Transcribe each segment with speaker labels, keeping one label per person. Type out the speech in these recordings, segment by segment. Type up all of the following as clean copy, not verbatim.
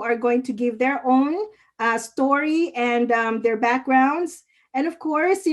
Speaker 1: are going to give their own story and their backgrounds. And of course,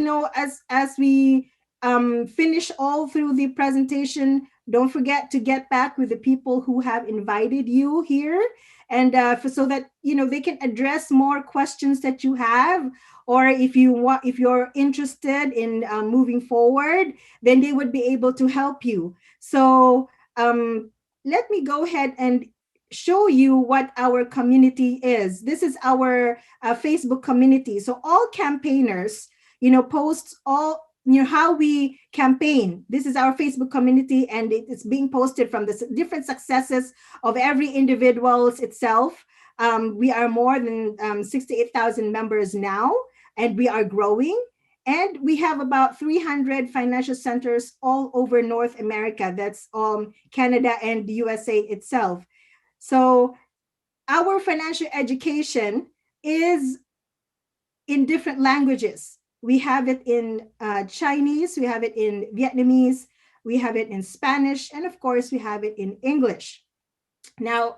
Speaker 1: as we finish all through the presentation, don't forget to get back with the people who have invited you here, and so that they can address more questions that you have, or if you're interested in moving forward, then they would be able to help you. So let me go ahead and show you what our community is. This is our Facebook community. So all campaigners, post all, how we campaign. This is our Facebook community, and it's being posted from the different successes of every individuals itself. We are more than 68,000 members now, and we are growing. And we have about 300 financial centers all over North America. That's Canada and the USA itself. So our financial education is in different languages. We have it in Chinese, we have it in Vietnamese, we have it in Spanish, and of course, we have it in English. Now,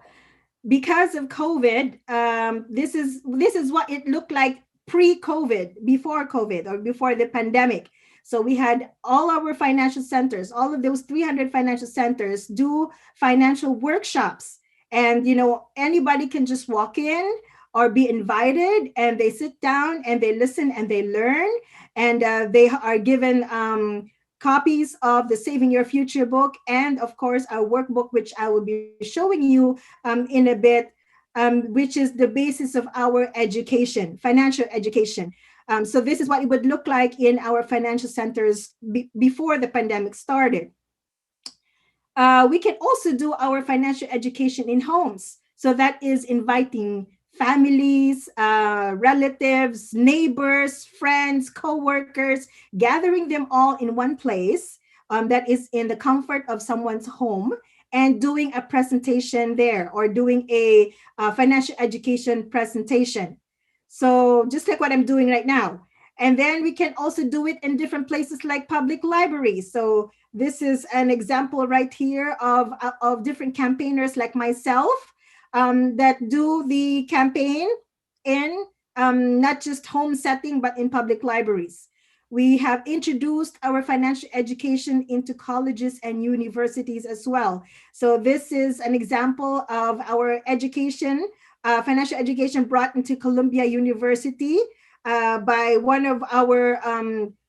Speaker 1: because of COVID, this is what it looked like pre-COVID, before COVID, or before the pandemic. So we had all our financial centers, all of those 300 financial centers do financial workshops. And, anybody can just walk in or be invited, and they sit down and they listen and they learn. And they are given copies of the Saving Your Future book, and of course our workbook, which I will be showing you in a bit, which is the basis of our education, financial education. So this is what it would look like in our financial centers before the pandemic started. We can also do our financial education in homes. So that is inviting families, relatives, neighbors, friends, co-workers, gathering them all in one place that is in the comfort of someone's home, and doing a presentation there, or doing a financial education presentation. So just like what I'm doing right now. And then we can also do it in different places like public libraries. So this is an example right here of different campaigners like myself that do the campaign in not just home setting, but in public libraries. We have introduced our financial education into colleges and universities as well. So this is an example of our education, financial education brought into Columbia University by one of our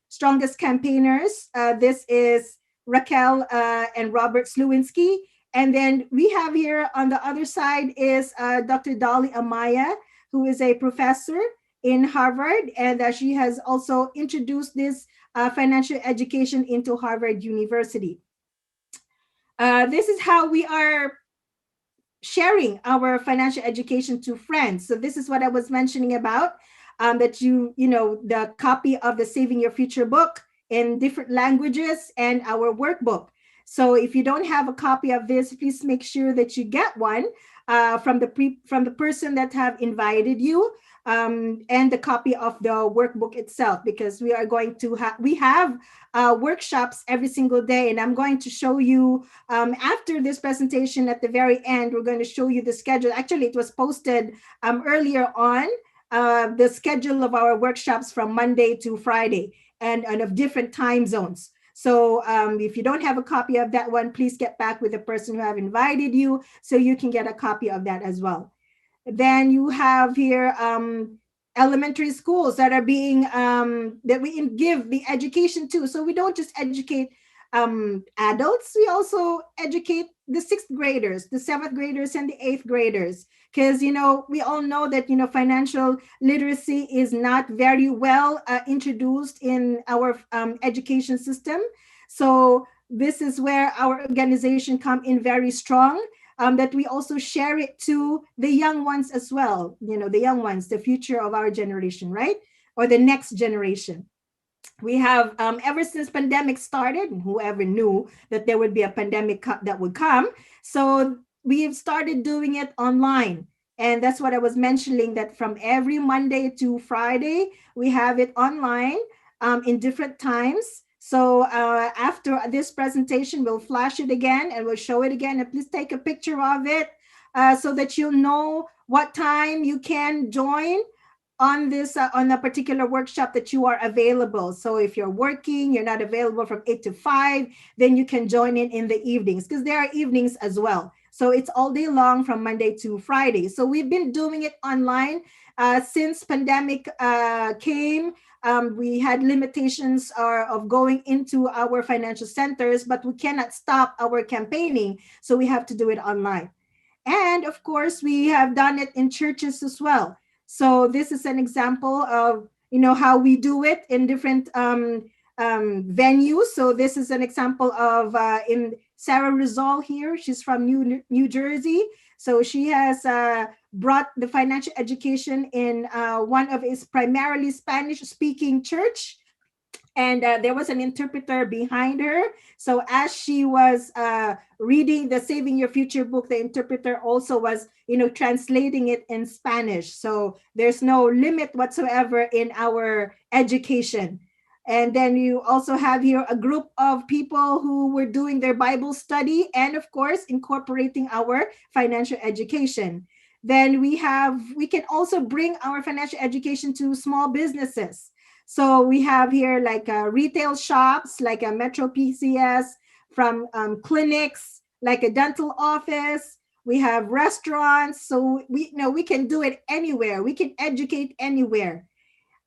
Speaker 1: strongest campaigners. This is Raquel and Robert Slewinski. And then we have here on the other side is Dr. Dolly Amaya, who is a professor in Harvard, and she has also introduced this financial education into Harvard University. This is how we are sharing our financial education to friends. So this is what I was mentioning about, that the copy of the Saving Your Future book in different languages and our workbook. So if you don't have a copy of this, please make sure that you get one from the person that have invited you, and the copy of the workbook itself, because we are going to have workshops every single day. And I'm going to show you after this presentation at the very end, we're going to show you the schedule. Actually, it was posted earlier on, the schedule of our workshops from Monday to Friday, and of different time zones. So if you don't have a copy of that one, please get back with the person who have invited you so you can get a copy of that as well. Then you have here elementary schools that are being, that we give the education to. So we don't just educate adults, we also educate the 6th graders, the 7th graders, and the 8th graders. Because, we all know that, financial literacy is not very well introduced in our education system. So this is where our organization come in very strong, that we also share it to the young ones as well. The young ones, the future of our generation, right? Or the next generation. We have, ever since pandemic started, whoever knew that there would be a pandemic that would come. So we have started doing it online. And that's what I was mentioning, that from every Monday to Friday, we have it online in different times. So after this presentation, we'll flash it again and we'll show it again. And please take a picture of it so that you'll know what time you can join on this on a particular workshop that you are available. So if you're working, you're not available from 8 to 5, then you can join in the evenings, because there are evenings as well. So it's all day long from Monday to Friday. So we've been doing it online since pandemic came. We had limitations of going into our financial centers, but we cannot stop our campaigning, so we have to do it online. And of course, we have done it in churches as well. So this is an example of, how we do it in different venues. So this is an example of in Sarah Rizal here. She's from New Jersey. So she has brought the financial education in one of his primarily Spanish speaking church, and there was an interpreter behind her. So as she was reading the Saving Your Future book, the interpreter also was, translating it in Spanish. So there's no limit whatsoever in our education. And then you also have here a group of people who were doing their Bible study and, of course, incorporating our financial education. Then we can also bring our financial education to small businesses. So we have here like retail shops, like a Metro PCS, from clinics, like a dental office. We have restaurants. So we can do it anywhere. We can educate anywhere.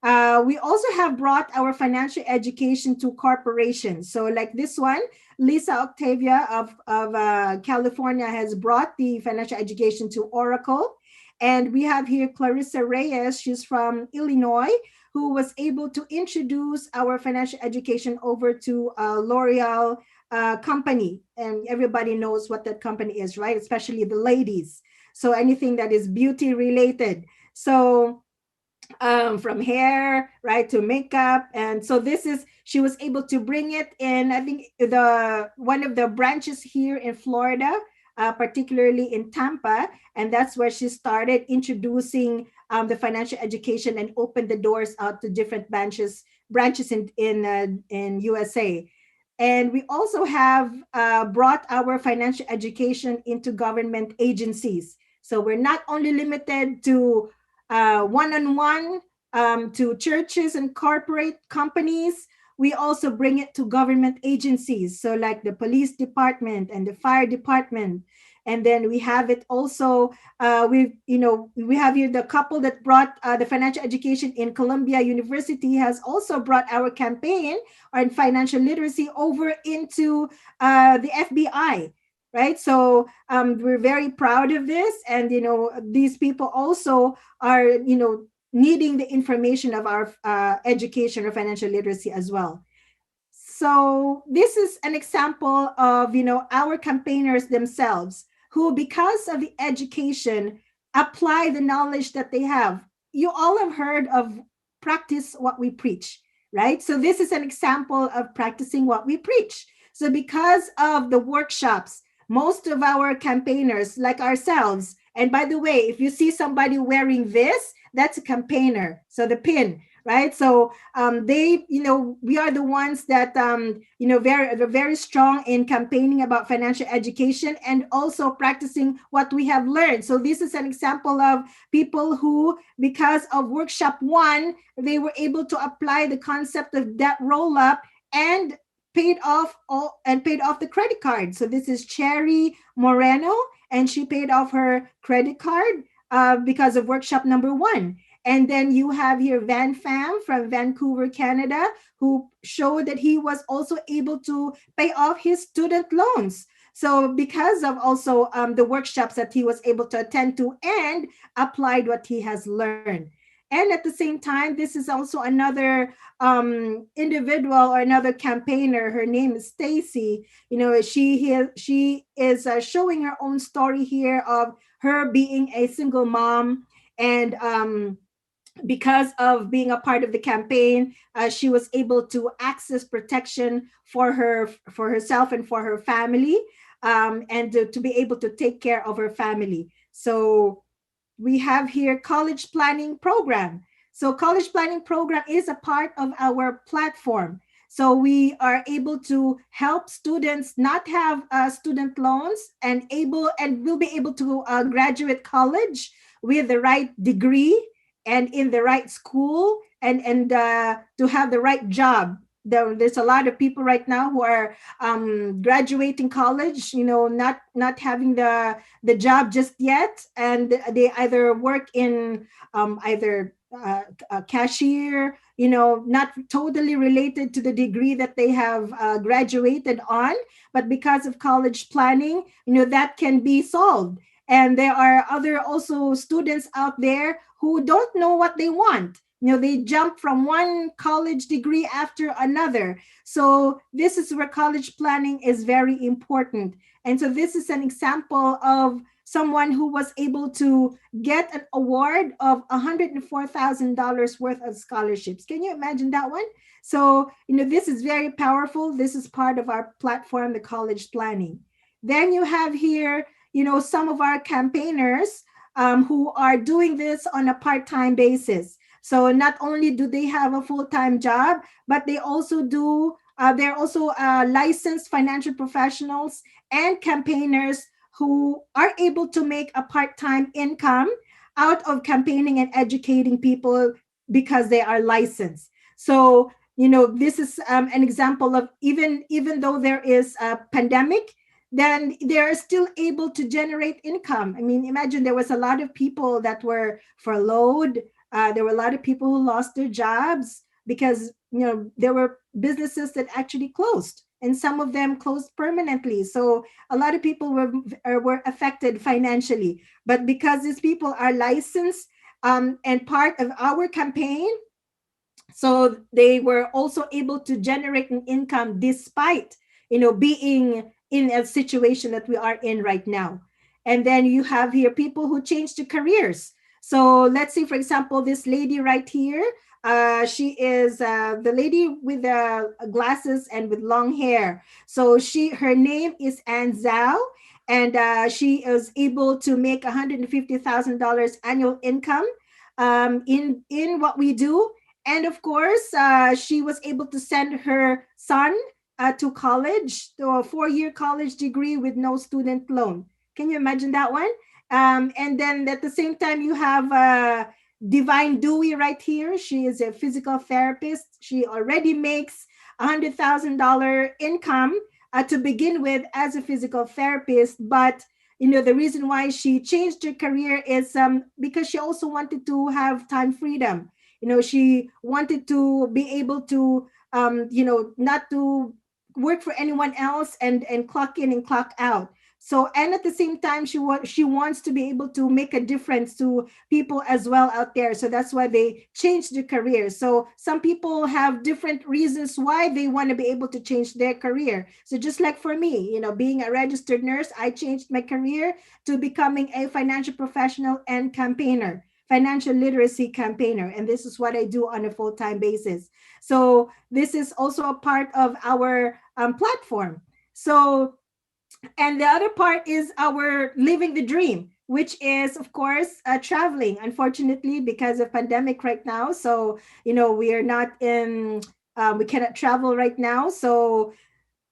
Speaker 1: We also have brought our financial education to corporations. So like this one, Lisa Octavia of California has brought the financial education to Oracle. And we have here Clarissa Reyes, she's from Illinois, who was able to introduce our financial education over to L'Oreal company. And everybody knows what that company is, right? Especially the ladies. So anything that is beauty related. So from hair, right, to makeup. And so she was able to bring it in, I think, one of the branches here in Florida, particularly in Tampa. And that's where she started introducing the financial education and opened the doors out to different branches in USA. And we also have brought our financial education into government agencies. So we're not only limited to one-on-one to churches and corporate companies. We also bring it to government agencies, so like the police department and the fire department. And then we have it also, we have here the couple that brought the financial education in Columbia University has also brought our campaign on financial literacy over into the FBI. Right. So we're very proud of this. And, these people also are, needing the information of our education or financial literacy as well. So this is an example of, our campaigners themselves who, because of the education, apply the knowledge that they have. You all have heard of practice what we preach, right? So this is an example of practicing what we preach. So because of the workshops, most of our campaigners, like ourselves, and by the way, if you see somebody wearing this, that's a campaigner. So the pin, right? So we are the ones that, very strong in campaigning about financial education and also practicing what we have learned. So this is an example of people who, because of workshop 1, they were able to apply the concept of debt roll up and paid off the credit card. So this is Cherry Moreno, and she paid off her credit card because of workshop number 1. And then you have here Van Pham from Vancouver, Canada, who showed that he was also able to pay off his student loans. So because of also the workshops that he was able to attend to and applied what he has learned. And at the same time, this is also another individual or another campaigner. Her name is Stacy. She is showing her own story here of her being a single mom, and because of being a part of the campaign, she was able to access protection for herself and for her family, and to be able to take care of her family. So we have here college planning program. So college planning program is a part of our platform. So we are able to help students not have student loans, and will be able to graduate college with the right degree and in the right school, and to have the right job. There's a lot of people right now who are graduating college, not having the job just yet, and they either work in either a cashier, not totally related to the degree that they have graduated on, but because of college planning, that can be solved. And there are other also students out there who don't know what they want. They jump from one college degree after another. So this is where college planning is very important. And so this is an example of someone who was able to get an award of $104,000 worth of scholarships. Can you imagine that one? So, this is very powerful. This is part of our platform, the college planning. Then you have here, some of our campaigners who are doing this on a part-time basis. So not only do they have a full-time job, but they also do, they're also licensed financial professionals and campaigners who are able to make a part-time income out of campaigning and educating people because they are licensed. So, this is an example of, even though there is a pandemic, then they're still able to generate income. I mean, imagine there was a lot of people that were furloughed. There were a lot of people who lost their jobs because there were businesses that actually closed, and some of them closed permanently. So a lot of people were affected financially. But because these people are licensed and part of our campaign, so they were also able to generate an income despite being in a situation that we are in right now. And then you have here people who changed their careers. So let's say, for example, this lady right here, she is the lady with the glasses and with long hair. So her name is Ann Zhao, and she is able to make $150,000 annual income in what we do. And of course, she was able to send her son to college, to a 4-year college degree with no student loan. Can you imagine that one? And then at the same time, you have Divine Dewey right here. She is a physical therapist. She already makes $100,000 income to begin with as a physical therapist. But the reason why she changed her career is because she also wanted to have time freedom. She wanted to be able to not to work for anyone else and clock in and clock out. So, and at the same time, she wants to be able to make a difference to people as well out there. So that's why they changed their career. So some people have different reasons why they want to be able to change their career. So just like for me, being a registered nurse, I changed my career to becoming a financial professional and campaigner, financial literacy campaigner. And this is what I do on a full-time basis. So this is also a part of our platform. So, and the other part is our living the dream, which is of course traveling. Unfortunately, because of pandemic right now, so we are not in, we cannot travel right now. So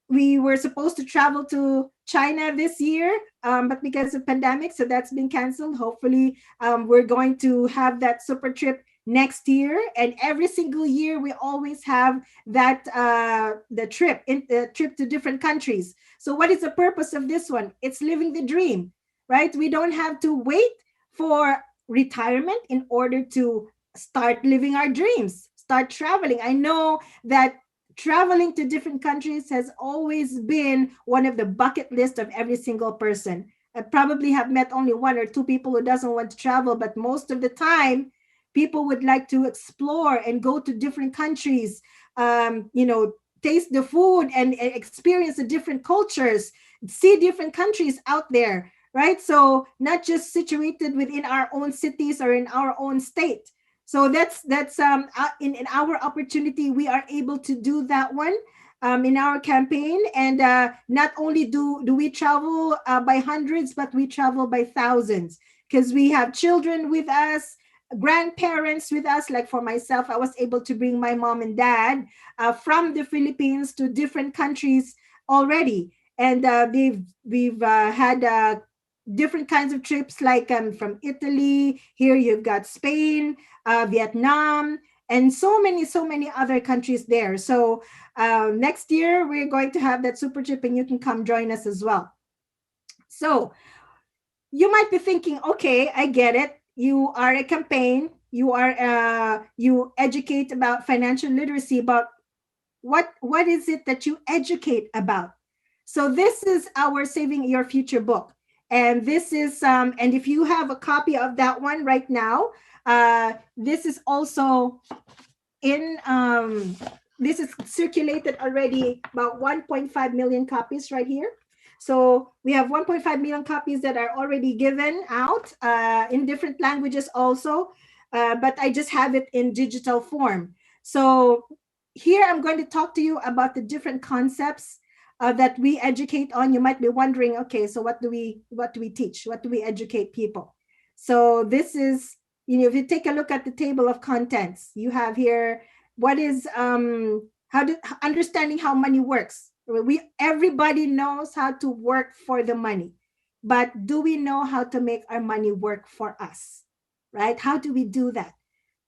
Speaker 1: we were supposed to travel to China this year, but because of pandemic, so that's been canceled. Hopefully, we're going to have that super trip next year. And every single year, we always have that the trip to different countries. So, what is the purpose of this one? It's living the dream, right? We don't have to wait for retirement in order to start living our dreams, start traveling. I know that traveling to different countries has always been one of the bucket list of every single person. I probably have met only one or two people who doesn't want to travel, but most of the time, people would like to explore and go to different countries, taste the food and experience the different cultures, see different countries out there, right? So not just situated within our own cities or in our own state. So that's in our opportunity, we are able to do that one in our campaign. And not only do we travel by hundreds, but we travel by thousands because we have children with us. grandparents with us. Like for myself, I was able to bring my mom and dad from the Philippines to different countries already. And we've had different kinds of trips, like from Italy. Here you've got Spain, Vietnam, and so many other countries there. So next year we're going to have that super trip, and you can come join us as well. So you might be thinking, okay, I get it. You are a campaign. You educate about financial literacy, but what is it that you educate about? So this is our Saving Your Future book, and this is and if you have a copy of that one right now, this is also in this is circulated already, about 1.5 million copies right here. So we have 1.5 million copies that are already given out in different languages also, but I just have it in digital form. So here I'm going to talk to you about the different concepts that we educate on. You might be wondering, okay, so what do we teach? What do we educate people? So this is, if you take a look at the table of contents, you have here what is understanding how money works. Everybody knows how to work for the money, but do we know how to make our money work for us? Right? How do we do that?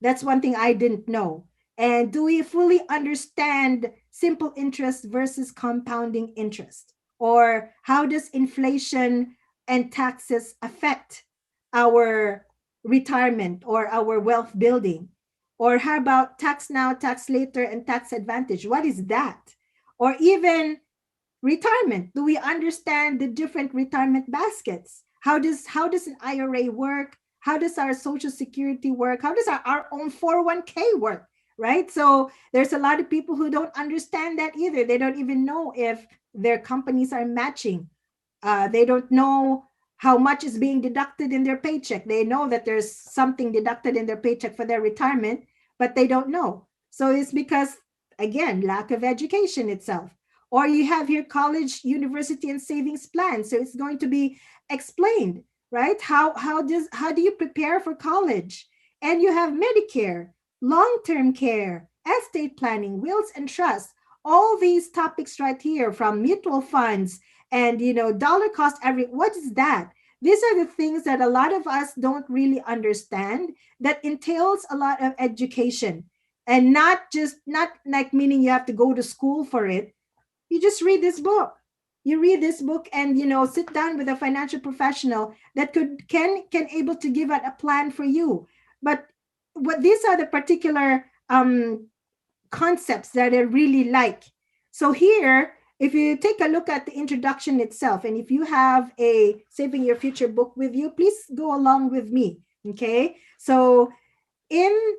Speaker 1: That's one thing I didn't know. And do we fully understand simple interest versus compounding interest? Or how does inflation and taxes affect our retirement or our wealth building? Or how about tax now, tax later, and tax advantage? What is that? Or even retirement. Do we understand the different retirement baskets? How does an IRA work? How does our social security work? How does our own 401k work? Right? So there's a lot of people who don't understand that either. They don't even know if their companies are matching. They don't know how much is being deducted in their paycheck. They know that there's something deducted in their paycheck for their retirement, but they don't know. So it's because, again, lack of education itself. Or you have here college, university, and savings plans. So it's going to be explained, right? How do you prepare for college? And you have Medicare, long-term care, estate planning, wills and trusts. All these topics right here, from mutual funds and dollar cost average. What is that? These are the things that a lot of us don't really understand, that entails a lot of education, and not like meaning you have to go to school for it. You just read this book. You read this book and sit down with a financial professional that can able to give out a plan for you. But what these are the particular concepts that I really like. So here, if you take a look at the introduction itself, and if you have a Saving Your Future book with you, please go along with me. Okay. So in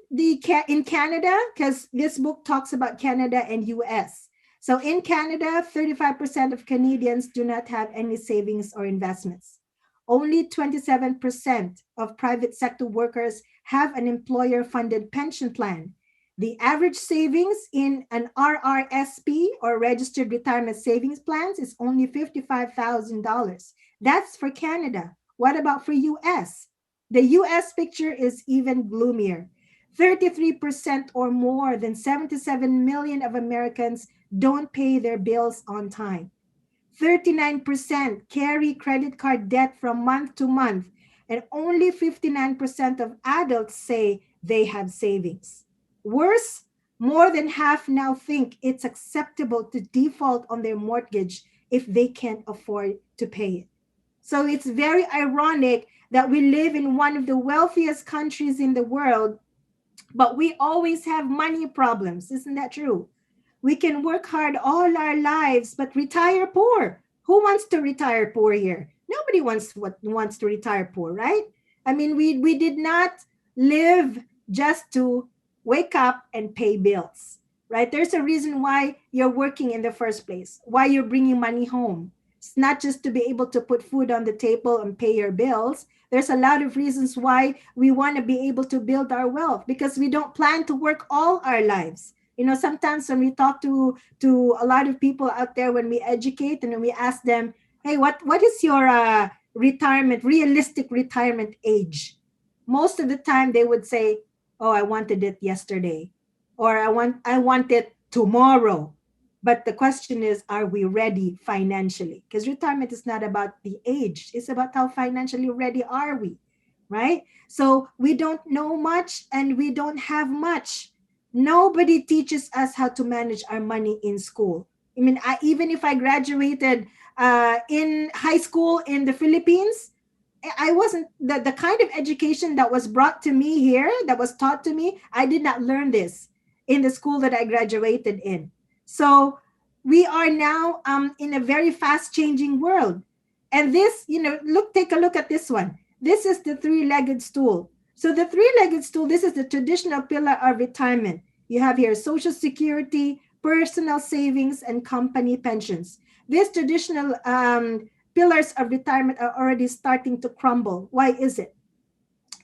Speaker 1: Canada, because this book talks about Canada and US. So in Canada, 35% of Canadians do not have any savings or investments. Only 27% of private sector workers have an employer funded pension plan. The average savings in an RRSP, or registered retirement savings plans, is only $55,000. That's for Canada. What about for US? The US picture is even gloomier. 33% or more than 77 million of Americans don't pay their bills on time. 39% carry credit card debt from month to month, and only 59% of adults say they have savings. Worse, more than half now think it's acceptable to default on their mortgage if they can't afford to pay it. So it's very ironic that we live in one of the wealthiest countries in the world, but we always have money problems. Isn't that true? We can work hard all our lives, but retire poor. Who wants to retire poor here? Nobody wants to retire poor, right? I mean, we did not live just to wake up and pay bills, right? There's a reason why you're working in the first place, why you're bringing money home. It's not just to be able to put food on the table and pay your bills. There's a lot of reasons why we want to be able to build our wealth, because we don't plan to work all our lives. Sometimes when we talk to a lot of people out there, when we educate and when we ask them, hey, what is your realistic retirement age? most of the time they would say, "Oh, I wanted it yesterday," or "I want it tomorrow." But the question is, are we ready financially? Because retirement is not about the age; it's about how financially ready are we, right? So we don't know much and we don't have much. Nobody teaches us how to manage our money in school. I mean, even if I graduated in high school in the Philippines, I wasn't the kind of education that was brought to me here, that was taught to me. I did not learn this in the school that I graduated in. So we are now in a very fast changing world. And this, take a look at this one. This is the three-legged stool. So the three-legged stool, this is the traditional pillar of retirement. You have here Social Security, personal savings, and company pensions. This traditional pillars of retirement are already starting to crumble. Why is it?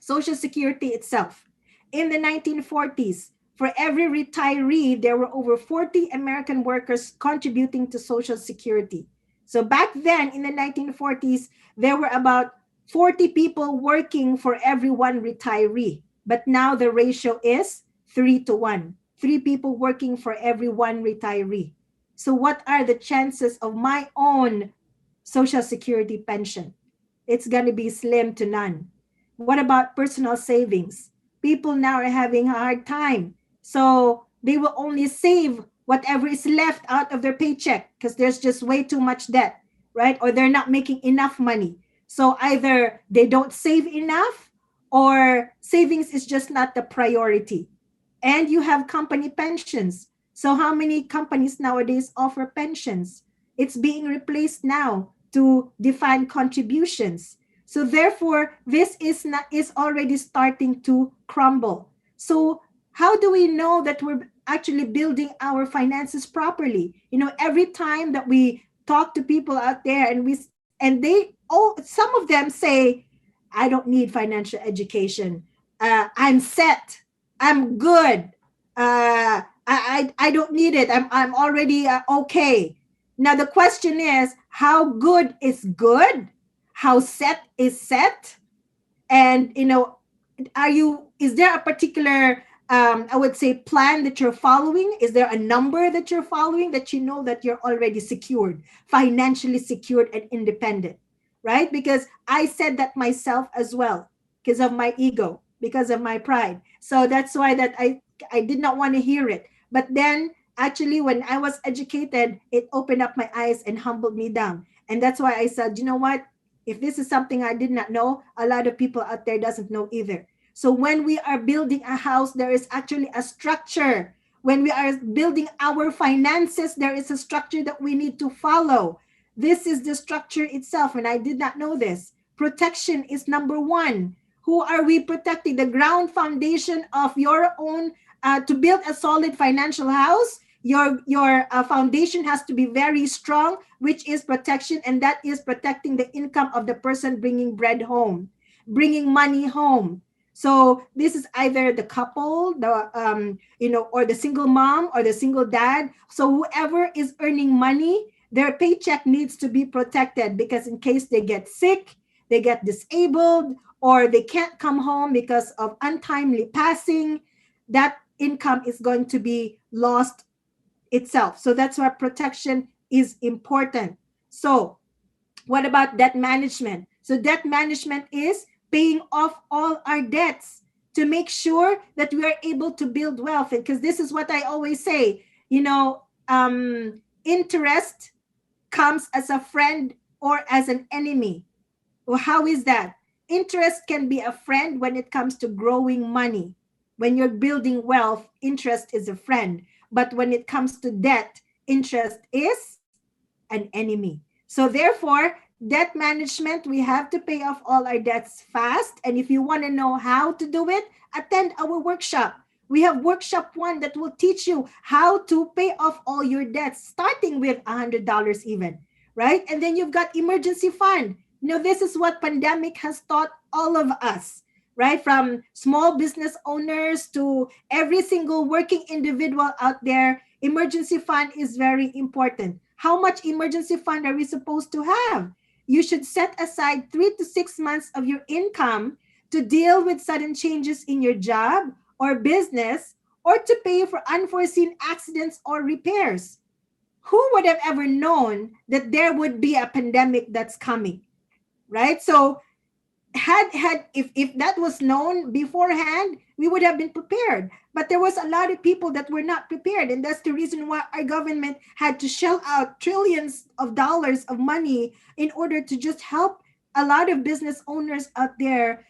Speaker 1: Social Security itself. In the 1940s, for every retiree, there were over 40 American workers contributing to Social Security. So back then in the 1940s, there were about 40 people working for every one retiree. But now the ratio is 3-1. 3 people working for every one retiree. So what are the chances of my own Social Security pension? It's going to be slim to none. What about personal savings? People now are having a hard time. So they will only save whatever is left out of their paycheck because there's just way too much debt, right? Or they're not making enough money. So either they don't save enough or savings is just not the priority. And you have company pensions. So how many companies nowadays offer pensions? It's being replaced now to defined contributions. So therefore, this is already starting to crumble. So how do we know that we're actually building our finances properly? Every time that we talk to people out there some of them say, "I don't need financial education. I'm set. I'm good. I don't need it. I'm already okay." Now the question is, how good is good? How set is set? And is there a particular I would say plan that you're following? Is there a number that you're following that you know that you're already secured, financially secured and independent, right? Because I said that myself as well, because of my ego, because of my pride. So that's why that I did not want to hear it. But then actually when I was educated, it opened up my eyes and humbled me down. And that's why I said, you know what? If this is something I did not know, a lot of people out there doesn't know either. So when we are building a house, there is actually a structure. When we are building our finances, there is a structure that we need to follow. This is the structure itself, and I did not know this. Protection is number one. Who are we protecting? The ground foundation of your own, to build a solid financial house, your foundation has to be very strong, which is protection, and that is protecting the income of the person bringing bread home, bringing money home. So this is either the couple, or the single mom or the single dad. So whoever is earning money, their paycheck needs to be protected, because in case they get sick, they get disabled, or they can't come home because of untimely passing, that income is going to be lost itself. So that's why protection is important. So what about debt management? So debt management is paying off all our debts to make sure that we are able to build wealth. Because this is what I always say, interest comes as a friend or as an enemy. Well, how is that? Interest can be a friend when it comes to growing money. When you're building wealth, interest is a friend. But when it comes to debt, interest is an enemy. So therefore, debt management, we have to pay off all our debts fast. And if you want to know how to do it, attend our workshop. We have workshop 1 that will teach you how to pay off all your debts, starting with $100 even, right? And then you've got emergency fund. This is what pandemic has taught all of us, right? From small business owners to every single working individual out there, emergency fund is very important. How much emergency fund are we supposed to have? You should set aside 3 to 6 months of your income to deal with sudden changes in your job or business, or to pay for unforeseen accidents or repairs. Who would have ever known that there would be a pandemic that's coming, right? So if that was known beforehand, we would have been prepared. But there was a lot of people that were not prepared, and that's the reason why our government had to shell out trillions of dollars of money in order to just help a lot of business owners out there,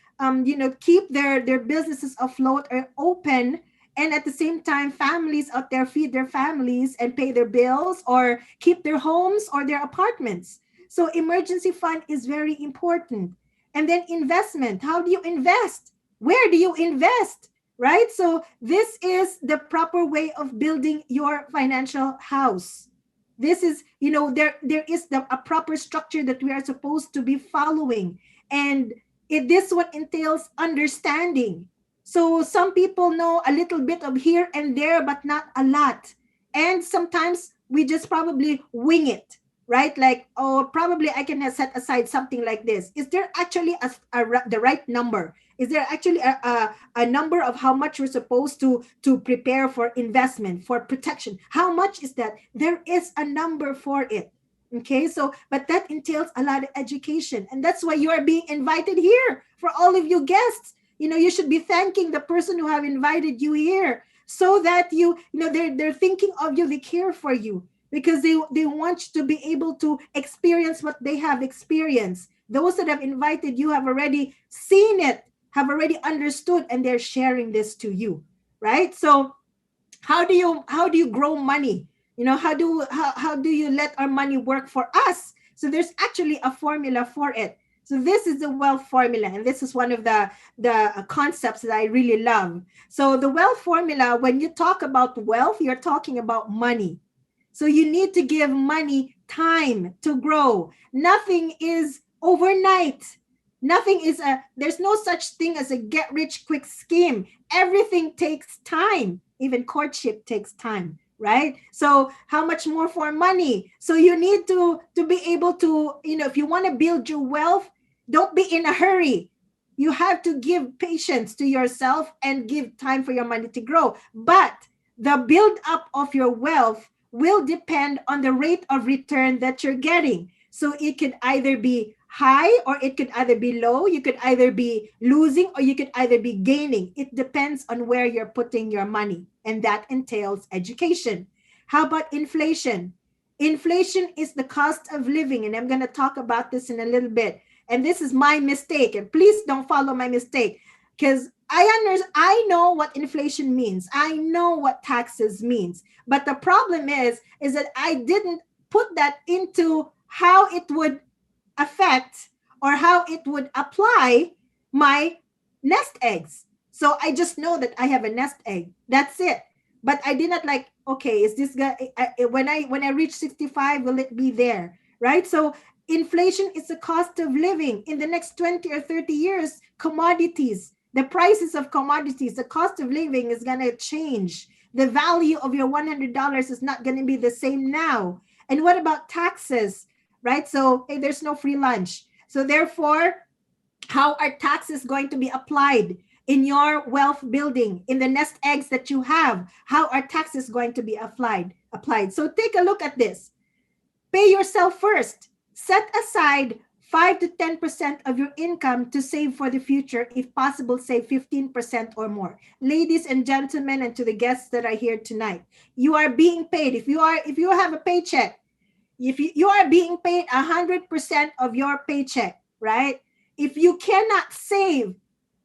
Speaker 1: keep their businesses afloat or open, and at the same time families out there feed their families and pay their bills or keep their homes or their apartments. So emergency fund is very important. And then investment. How do you invest? Where do you invest? Right? So this is the proper way of building your financial house. This is, there is a proper structure that we are supposed to be following. And this one entails understanding. So some people know a little bit of here and there, but not a lot. And sometimes we just probably wing it, right? Like, oh, probably I can set aside something like this. Is there actually the right number? Is there actually a number of how much we're supposed to prepare for investment, for protection? How much is that? There is a number for it. Okay, so, but that entails a lot of education. And that's why you are being invited here. For all of you guests, you should be thanking the person who have invited you here, so that they're thinking of you, they care for you, because they want you to be able to experience what they have experienced. Those that have invited you have already seen it, have already understood, and they're sharing this to you, right? So how do you grow money? How do you let our money work for us? So there's actually a formula for it. So this is the wealth formula, and this is one of the concepts that I really love. So the wealth formula, when you talk about wealth, you're talking about money. So you need to give money time to grow. Nothing is overnight. There's no such thing as a get rich quick scheme. Everything takes time. Even courtship takes time, right? So how much more for money? So you need to be able to, if you want to build your wealth, don't be in a hurry. You have to give patience to yourself and give time for your money to grow. But the build up of your wealth will depend on the rate of return that you're getting. So it could either be high or it could either be low. You could either be losing or you could either be gaining. It depends on where you're putting your money, and that entails education. How about inflation? Inflation is the cost of living, and I'm going to talk about this in a little bit. And this is my mistake, and please don't follow my mistake, because I know what inflation means. I know what taxes means. But the problem is that I didn't put that into how it would affect or how it would apply my nest eggs. So I just know that I have a nest egg. That's it. But I did not like, okay, is this guy, when I reach 65, will it be there? Right? So inflation is the cost of living. In the next 20 or 30 years, commodities, the prices of commodities, the cost of living is going to change. The value of your $100 is not going to be the same now. And what about taxes, right? So hey, there's no free lunch. So therefore, how are taxes going to be applied in your wealth building, in the nest eggs that you have? How are taxes going to be applied? So take a look at this. Pay yourself first. Set aside 5 to 10% of your income to save for the future. If possible, save 15% or more. Ladies and gentlemen, and to the guests that are here tonight, you are being paid. If you have a paycheck, if you are being paid 100% of your paycheck, right? If you cannot save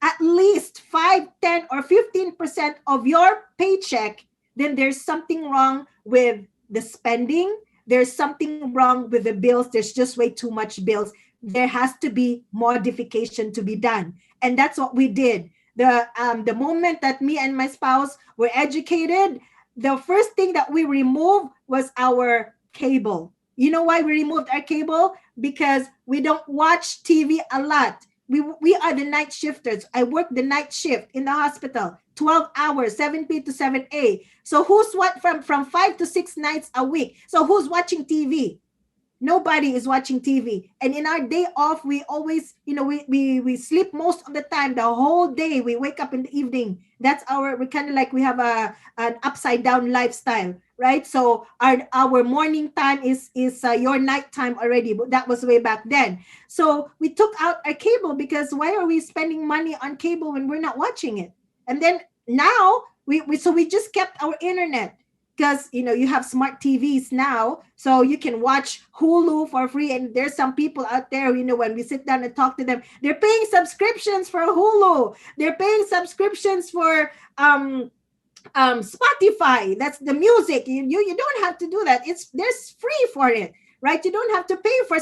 Speaker 1: at least 5, 10, or 15% of your paycheck, then there's something wrong with the spending. There's something wrong with the bills. There's just way too much bills. There has to be modification to be done. And that's what we did. The moment that me and my spouse were educated, the first thing that we removed was our cable. You know why we removed our cable? Because we don't watch TV a lot. We are the night shifters. I work the night shift in the hospital, 12 hours, 7 p to 7 a. So who's what from 5 to 6 nights a week? So who's watching TV? Nobody is watching TV. And in our day off, we always, we sleep most of the time, the whole day. We wake up in the evening. That's we kind of like we have an upside down lifestyle, right? So our morning time is your night time already. But that was way back then. So we took out our cable because why are we spending money on cable when we're not watching it? And then now we just kept our internet because you have smart TVs now, so you can watch Hulu for free. And there's some people out there, when we sit down and talk to them, they're paying subscriptions for Hulu, they're paying subscriptions for Spotify. That's the music. You don't have to do that. There's free for it, right? You don't have to pay for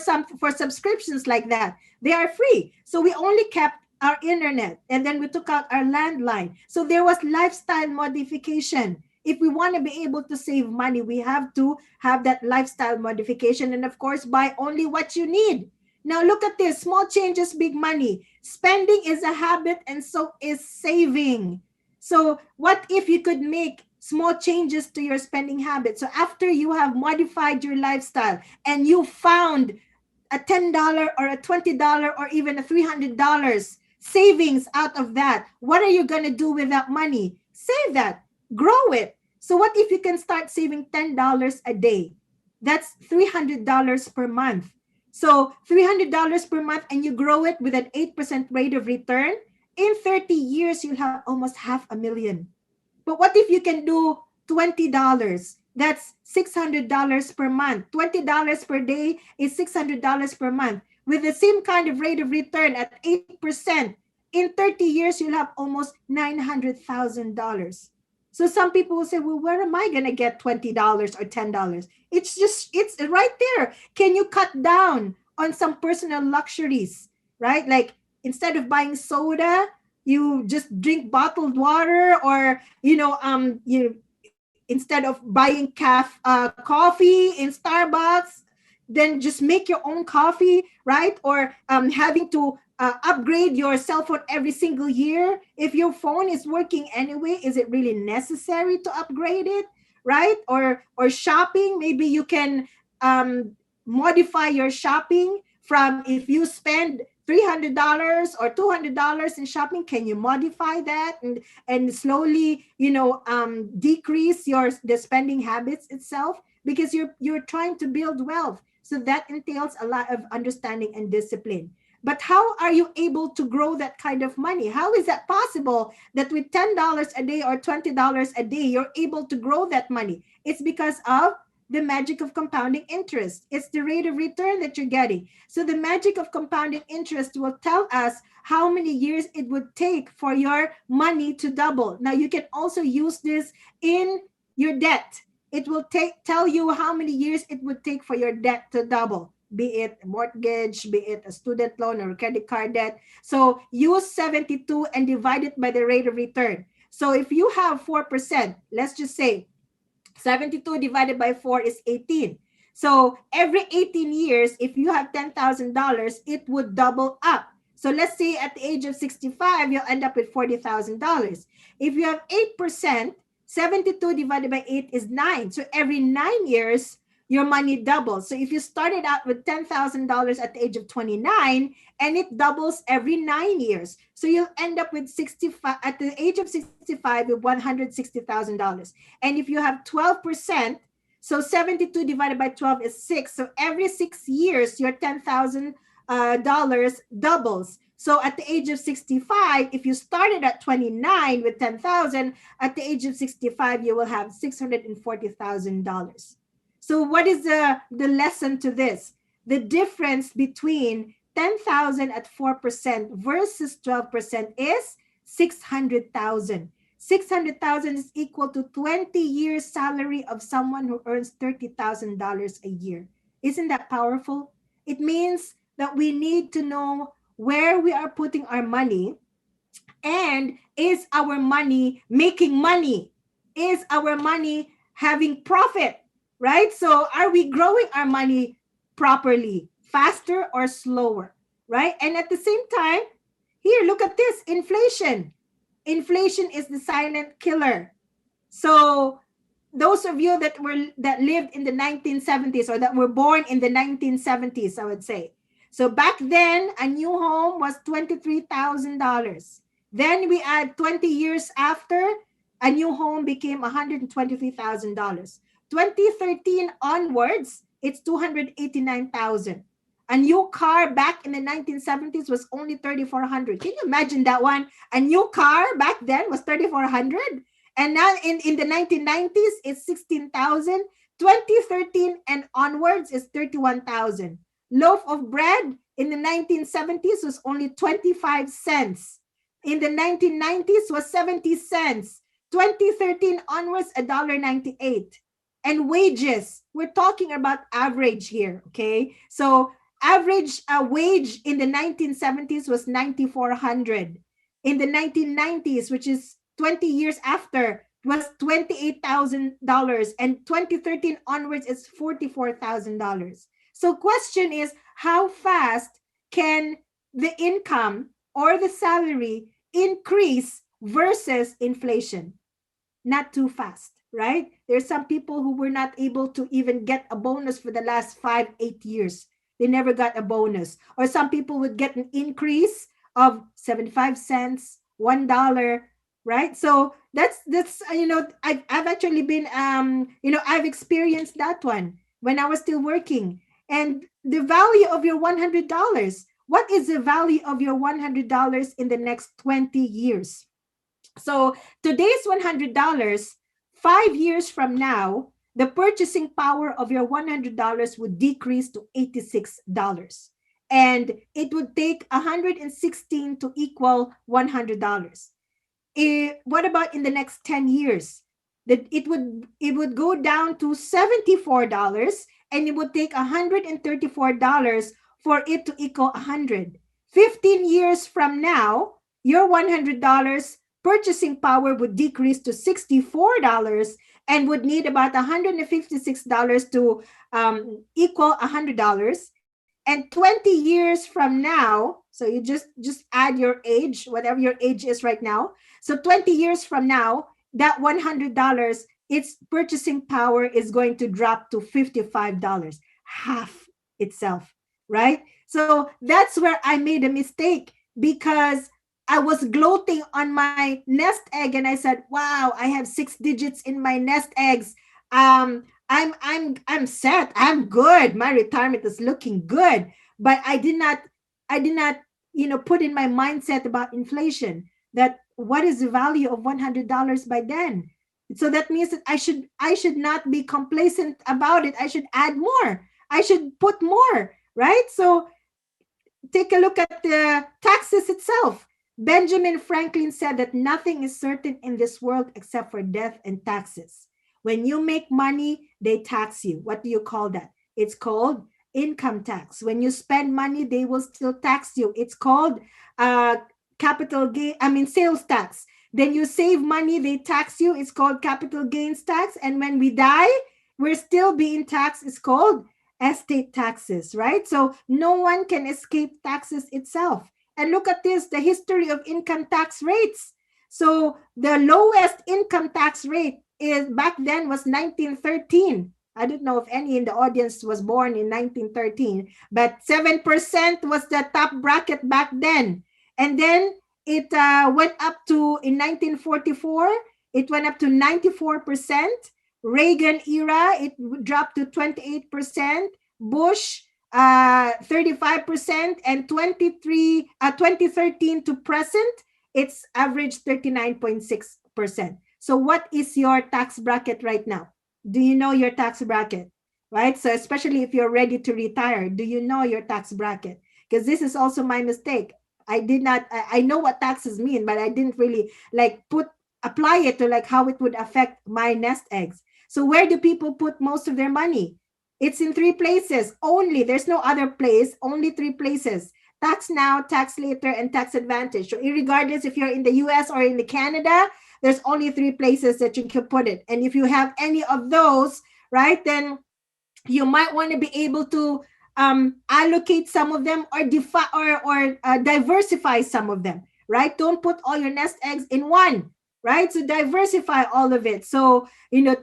Speaker 1: subscriptions like that. They are free. So we only kept our internet, and then we took out our landline. So there was lifestyle modification. If we want to be able to save money, we have to have that lifestyle modification, and of course, buy only what you need. Now look at this: small changes, big money. Spending is a habit, and so is saving. So what if you could make small changes to your spending habit? So after you have modified your lifestyle and you found a $10 or a $20 or even a $300 savings out of that, what are you going to do with that money? Save that, grow it. So what if you can start saving $10 a day? That's $300 per month. So $300 per month, and you grow it with an 8% rate of return. In 30 years, you'll have almost $500,000. But what if you can do $20? That's $600 per month. $20 per day is $600 per month. With the same kind of rate of return at 8%, in 30 years, you'll have almost $900,000. So some people will say, well, where am I going to get $20 or $10? It's right there. Can you cut down on some personal luxuries, right? Like instead of buying soda, you just drink bottled water, or, instead of buying coffee in Starbucks, then just make your own coffee, right? Or having to upgrade your cell phone every single year. If your phone is working anyway, is it really necessary to upgrade it, right? Or shopping, maybe you can modify your shopping from, if you spend $300 or $200 in shopping, can you modify that and slowly, decrease the spending habits itself, because you're trying to build wealth. So that entails a lot of understanding and discipline. But how are you able to grow that kind of money? How is that possible that with $10 a day or $20 a day, you're able to grow that money? It's because of the magic of compounding interest. It's the rate of return that you're getting. So the magic of compounding interest will tell us how many years it would take for your money to double. Now you can also use this in your debt. It will tell you how many years it would take for your debt to double, be it a mortgage, be it a student loan or a credit card debt. So use 72 and divide it by the rate of return. So if you have 4%, let's just say 72 divided by 4 is 18. So every 18 years, if you have $10,000, it would double up. So let's say at the age of 65, you'll end up with $40,000. If you have 8%, 72 divided by 8 is 9. So every 9 years, your money doubles. So if you started out with $10,000 at the age of 29, and it doubles every 9 years. So you'll end up with 65 at the age of 65 with $160,000. And if you have 12%, so 72 divided by 12 is 6. So every 6 years, your $10,000 doubles. So at the age of 65, if you started at 29 with 10,000, at the age of 65, you will have $640,000. So what is the lesson to this? The difference between 10,000 at 4% versus 12% is 600,000. 600,000 is equal to 20 years salary of someone who earns $30,000 a year. Isn't that powerful? It means that we need to know where we are putting our money, and is our money making money? Is our money having profit? Right? So are we growing our money properly, faster or slower? Right? And at the same time, here, look at this, inflation. Inflation is the silent killer. So those of you that lived in the 1970s, or that were born in the 1970s, I would say. So back then, a new home was $23,000. Then we add 20 years after, a new home became $123,000. 2013 onwards, it's 289,000. A new car back in the 1970s was only 3,400. Can you imagine that one? A new car back then was 3,400. And now in the 1990s, it's 16,000. 2013 and onwards is 31,000. Loaf of bread in the 1970s was only 25 cents. In the 1990s was 70 cents. 2013 onwards, $1.98. And wages, we're talking about average here, okay? So average wage in the 1970s was 9,400. In the 1990s, which is 20 years after, was $28,000, and 2013 onwards is $44,000. So question is, how fast can the income or the salary increase versus inflation? Not too fast, right? There's some people who were not able to even get a bonus for the last 5, 8 years. They never got a bonus. Or some people would get an increase of 75 cents, $1, right? So that's I've actually been I've experienced that one when I was still working. And the value of your $100, what is the value of your $100 in the next 20 years? So today's $100, 5 years from now, the purchasing power of your $100 would decrease to $86. And it would take 116 to equal $100. What about in the next 10 years? That it would go down to $74, and it would take $134 for it to equal 100. 15 years from now, your $100 purchasing power would decrease to $64 and would need about $156 to equal $100. And 20 years from now, so you just add your age, whatever your age is right now. So 20 years from now, that $100, its purchasing power is going to drop to $55, half itself, right? So that's where I made a mistake, because I was gloating on my nest egg, and I said, "Wow, I have 6 digits in my nest eggs. I'm set. I'm good. My retirement is looking good." But I did not put in my mindset about inflation, that what is the value of $100 by then. So that means that I should not be complacent about it. I should add more. I should put more, right? So take a look at the taxes itself. Benjamin Franklin said that nothing is certain in this world except for death and taxes. When you make money, they tax you. What do you call that? It's called income tax. When you spend money, they will still tax you. It's called sales tax. Then you save money, they tax you. It's called capital gains tax. And when we die, we're still being taxed. It's called estate taxes, right? So no one can escape taxes itself. And look at this, the history of income tax rates. So the lowest income tax rate is back then was 1913. I don't know if any in the audience was born in 1913, but 7% was the top bracket back then. And then it went up to, in 1944, it went up to 94%. Reagan era, it dropped to 28%. Bush, 35%, and 2013 to present, it's average 39.6%. So what is your tax bracket right now? Do you know your tax bracket? Right? So especially if you're ready to retire, do you know your tax bracket? Because this is also my mistake. I know what taxes mean, but I didn't really apply it to how it would affect my nest eggs. So where do people put most of their money? It's in 3 places only. There's no other place, only 3 places. Tax now, tax later, and tax advantage. So regardless if you're in the US or in the Canada, there's only 3 places that you can put it. And if you have any of those, right, then you might want to be able to allocate some of them, or diversify some of them, right? Don't put all your nest eggs in one. right? So diversify all of it. So,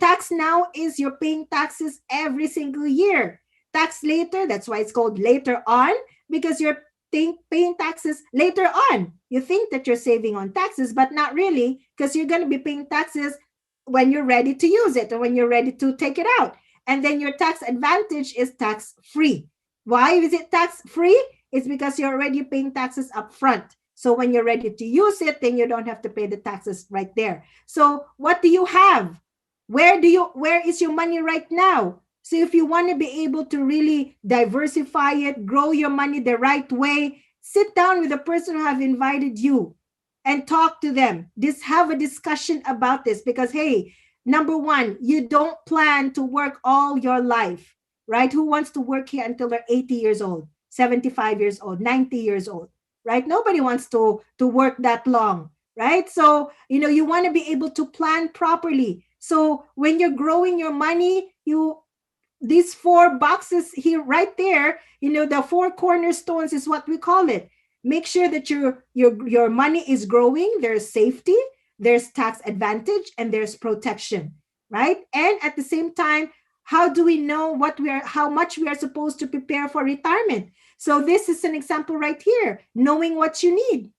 Speaker 1: tax now is you're paying taxes every single year. Tax later, that's why it's called later on, because you're paying taxes later on. You think that you're saving on taxes, but not really, because you're going to be paying taxes when you're ready to use it or when you're ready to take it out. And then your tax advantage is tax free. Why is it tax free? It's because you're already paying taxes up front. So when you're ready to use it, then you don't have to pay the taxes right there. So what do you have? Where is your money right now? So if you want to be able to really diversify it, grow your money the right way, sit down with the person who have invited you and talk to them. Have a discussion about this, because hey, number one, you don't plan to work all your life, right? Who wants to work here until they're 80 years old, 75 years old, 90 years old, right? Nobody wants to work that long, right? So, you want to be able to plan properly. So when you're growing your money, these four boxes here right there, the four cornerstones is what we call it. Make sure that your money is growing. There's safety, there's tax advantage, and there's protection, right? And at the same time, how do we know how much we are supposed to prepare for retirement? So this is an example right here, knowing what you need.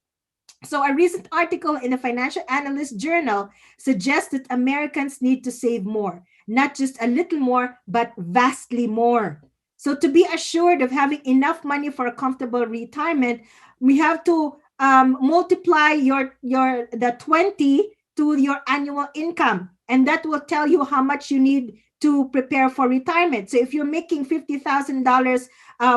Speaker 1: So a recent article in the Financial Analyst Journal suggests that Americans need to save more, not just a little more, but vastly more. So to be assured of having enough money for a comfortable retirement, we have to multiply the 20 to your annual income, and that will tell you how much you need to prepare for retirement. So if you're making $50,000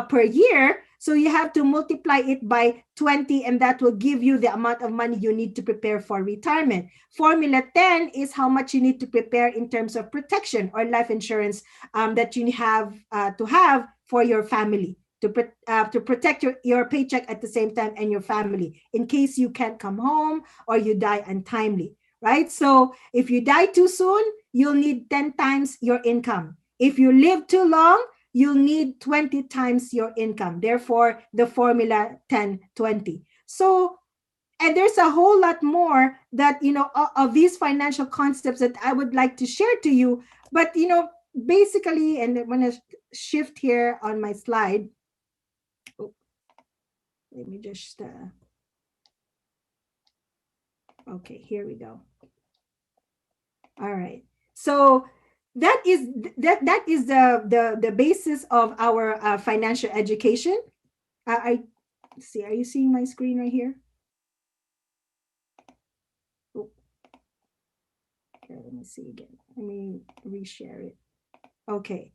Speaker 1: per year, so you have to multiply it by 20, and that will give you the amount of money you need to prepare for retirement. Formula 10 is how much you need to prepare in terms of protection or life insurance that you have to have for your family, to protect your paycheck at the same time and your family in case you can't come home or you die untimely, right? So if you die too soon, you'll need 10 times your income. If you live too long, you'll need 20 times your income. Therefore, the formula 10-20. So, and there's a whole lot more that, of these financial concepts that I would like to share to you. But, basically, and I'm going to shift here on my slide. Oh, let me just, okay, here we go. All right. So that is the basis of our financial education. I see. Are you seeing my screen right here? Oh, here, let me see again. Let me reshare it. Okay.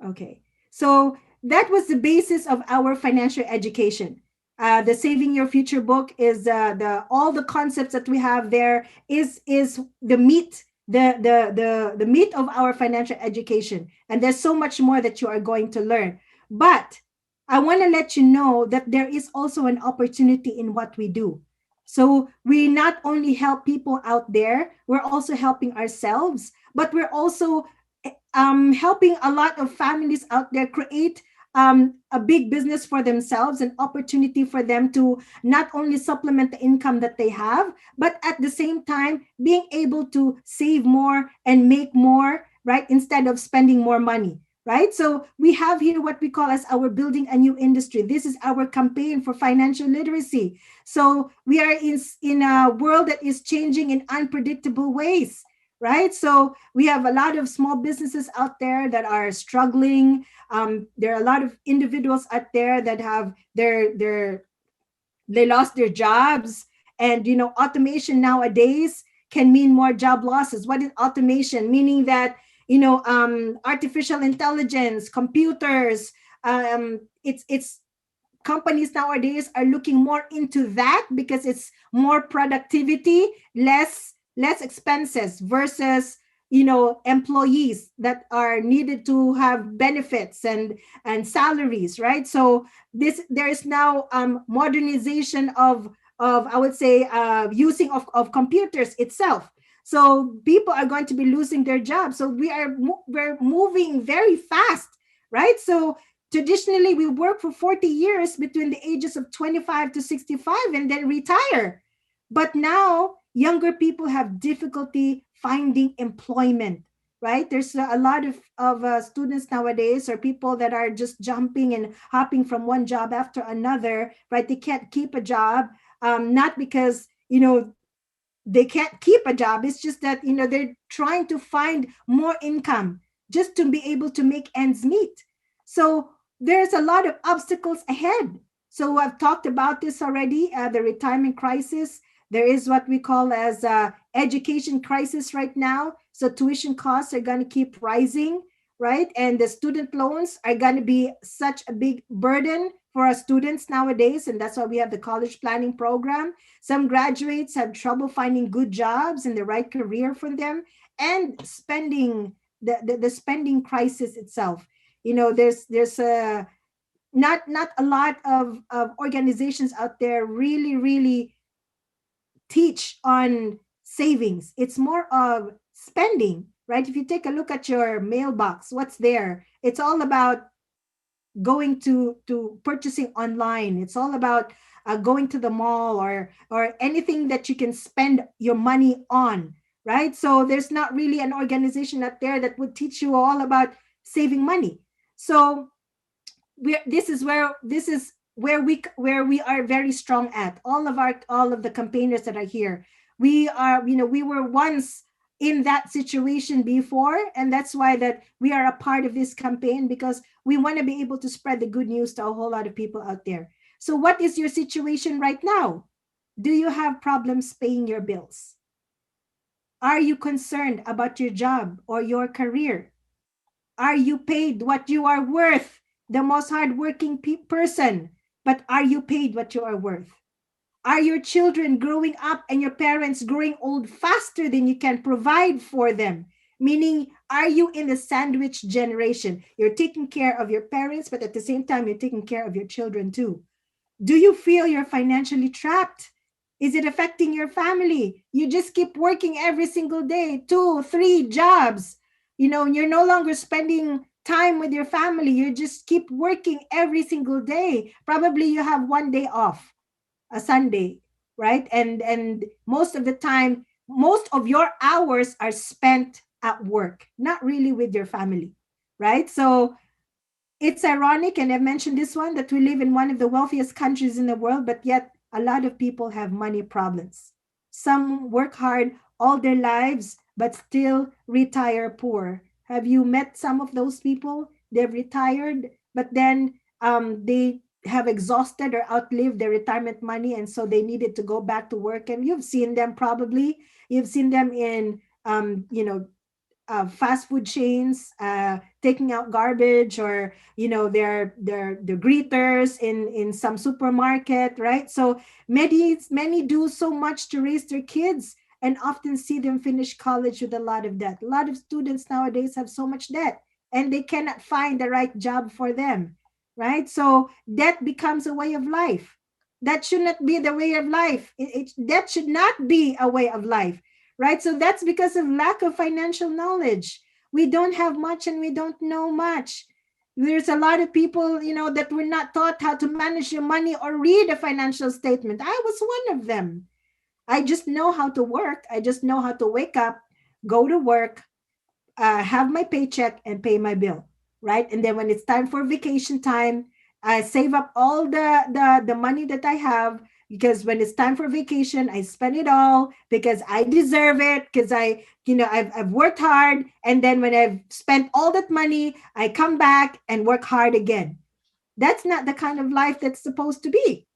Speaker 1: Okay. So that was the basis of our financial education. The Saving Your Future book is the all the concepts that we have there is the meat, the meat of our financial education. And there's so much more that you are going to learn. But I want to let you know that there is also an opportunity in what we do. So we not only help people out there, we're also helping ourselves, but we're also helping a lot of families out there create a big business for themselves, an opportunity for them to not only supplement the income that they have, but at the same time being able to save more and make more, right? Instead of spending more money, right? So we have here what we call as our Building a New Industry. This is our campaign for financial literacy. So we are in a world that is changing in unpredictable ways, right? So we have a lot of small businesses out there that are struggling. There are a lot of individuals out there that have they lost their jobs, and automation nowadays can mean more job losses. What is automation? Meaning that artificial intelligence, computers. It's companies nowadays are looking more into that because it's more productivity, less expenses versus employees that are needed to have benefits and salaries, right? So there is now modernization of I would say using of computers itself. So people are going to be losing their jobs. So we're moving very fast, right? So traditionally we work for 40 years between the ages of 25 to 65 and then retire. But now younger people have difficulty finding employment, right? There's a lot of students nowadays, or people that are just jumping and hopping from one job after another, right? They can't keep a job, not because, they can't keep a job. It's just that, they're trying to find more income just to be able to make ends meet. So there's a lot of obstacles ahead. So I've talked about this already, the retirement crisis. There is what we call as education crisis right now. So tuition costs are going to keep rising, right? And the student loans are going to be such a big burden for our students nowadays. And that's why we have the college planning program. Some graduates have trouble finding good jobs and the right career for them, and spending the spending crisis itself. There's a not a lot of organizations out there really teach on savings. It's more of spending, right? If you take a look at your mailbox, what's there? It's all about going to purchasing online. It's all about going to the mall, or anything that you can spend your money on, right? So there's not really an organization out there that would teach you all about saving money. So this is where we are very strong at. All of the campaigners that are here, we were once in that situation before, and that's why that we are a part of this campaign, because we want to be able to spread the good news to a whole lot of people out there. So what is your situation right now? Do you have problems paying your bills? Are you concerned about your job or your career? Are you paid what you are worth? The most hardworking person, but are you paid what you are worth? Are your children growing up and your parents growing old faster than you can provide for them? Meaning, are you in the sandwich generation? You're taking care of your parents, but at the same time, you're taking care of your children too. Do you feel you're financially trapped? Is it affecting your family? You just keep working every single day, 2, 3 jobs. You're no longer spending time with your family. You just keep working every single day. Probably you have one day off, a Sunday, right? And most of the time, most of your hours are spent at work, not really with your family, right? So it's ironic, and I've mentioned this one, that we live in one of the wealthiest countries in the world, but yet a lot of people have money problems. Some work hard all their lives, but still retire poor. Have you met some of those people? They've retired, but then they have exhausted or outlived their retirement money, and so they needed to go back to work. And you've seen them probably. You've seen them in fast food chains, taking out garbage, or they're greeters in some supermarket, right? So many do so much to raise their kids, and often see them finish college with a lot of debt. A lot of students nowadays have so much debt, and they cannot find the right job for them, right? So debt becomes a way of life. That should not be the way of life. That should not be a way of life, right? So that's because of lack of financial knowledge. We don't have much, and we don't know much. There's a lot of people, that were not taught how to manage your money or read a financial statement. I was one of them. I just know how to work. I just know how to wake up, go to work, have my paycheck, and pay my bill, right? And then when it's time for vacation time, I save up all the money that I have, because when it's time for vacation, I spend it all because I deserve it, because I've worked hard, and then when I've spent all that money, I come back and work hard again. That's not the kind of life that's supposed to be.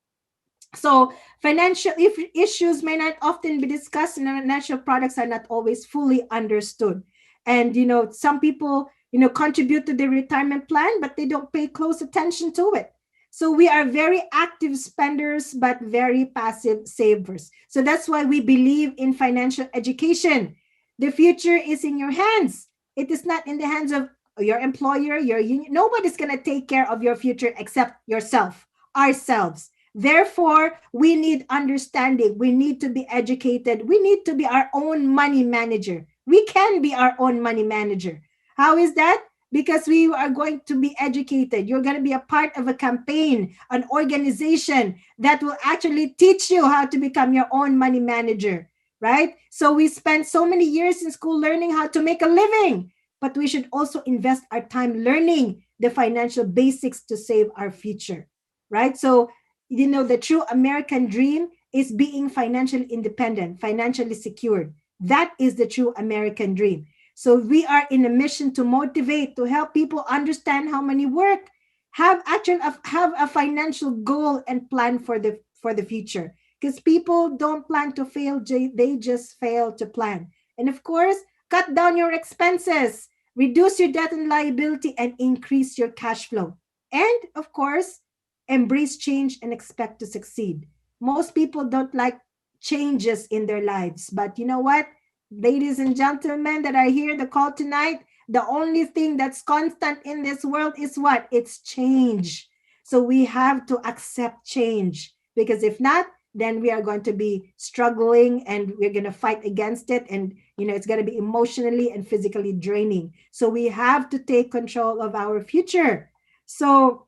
Speaker 1: So financial issues may not often be discussed, and financial products are not always fully understood. And some people contribute to their retirement plan, but they don't pay close attention to it. So we are very active spenders, but very passive savers. So that's why we believe in financial education. The future is in your hands. It is not in the hands of your employer, your union. Nobody's going to take care of your future except yourself, ourselves. Therefore, we need understanding. We need to be educated. We need to be our own money manager. We can be our own money manager. How is that? because we are going to be educated. You're going to be a part of a campaign, an organization that will actually teach you how to become your own money manager, right? So we spend so many years in school learning how to make a living, but we should also invest our time learning the financial basics to save our future, right? So, the true American dream is being financially independent, financially secured. That is the true American dream. So we are in a mission to motivate, to help people understand how money work, have a financial goal and plan for the future. Because people don't plan to fail, they just fail to plan. And of course, cut down your expenses, reduce your debt and liability, and increase your cash flow. And of course, embrace change and expect to succeed. Most people don't like changes in their lives, but you know what? Ladies and gentlemen that are here the call tonight, the only thing that's constant in this world is what? It's change. So we have to accept change, because if not, then we are going to be struggling and we're going to fight against it, and it's going to be emotionally and physically draining. So we have to take control of our future. So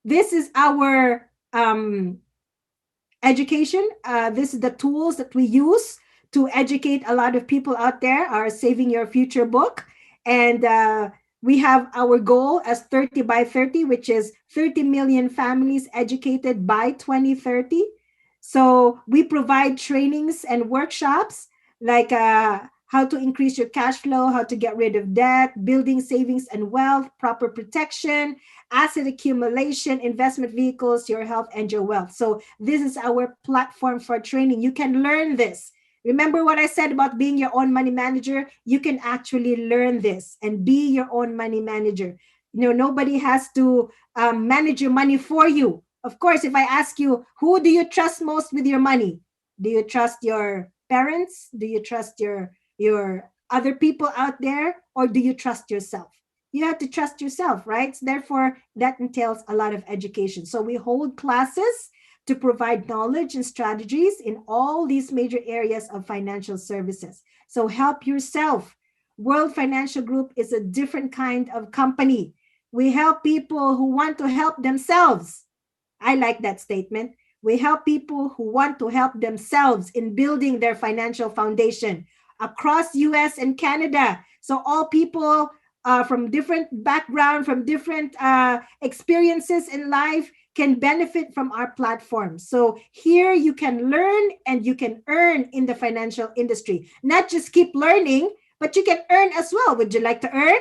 Speaker 1: this is our education. This is the tools that we use to educate a lot of people out there. Our Saving Your Future book. And we have our goal as 30 by 30, which is 30 million families educated by 2030. So we provide trainings and workshops like how to increase your cash flow, how to get rid of debt, building savings and wealth, proper protection, asset accumulation, investment vehicles, your health, and your wealth. So this is our platform for training. You can learn this. Remember what I said about being your own money manager? You can actually learn this and be your own money manager. Nobody has to manage your money for you. Of course, if I ask you, who do you trust most with your money? Do you trust your parents? Do you trust your other people out there? Or do you trust yourself? You have to trust yourself, right? So therefore, that entails a lot of education. So we hold classes to provide knowledge and strategies in all these major areas of financial services. So help yourself. World Financial Group is a different kind of company. We help people who want to help themselves. I like that statement. We help people who want to help themselves in building their financial foundation across US and Canada. So all people from different background, from different experiences in life can benefit from our platform. So here you can learn and you can earn in the financial industry. Not just keep learning, but you can earn as well. Would you like to earn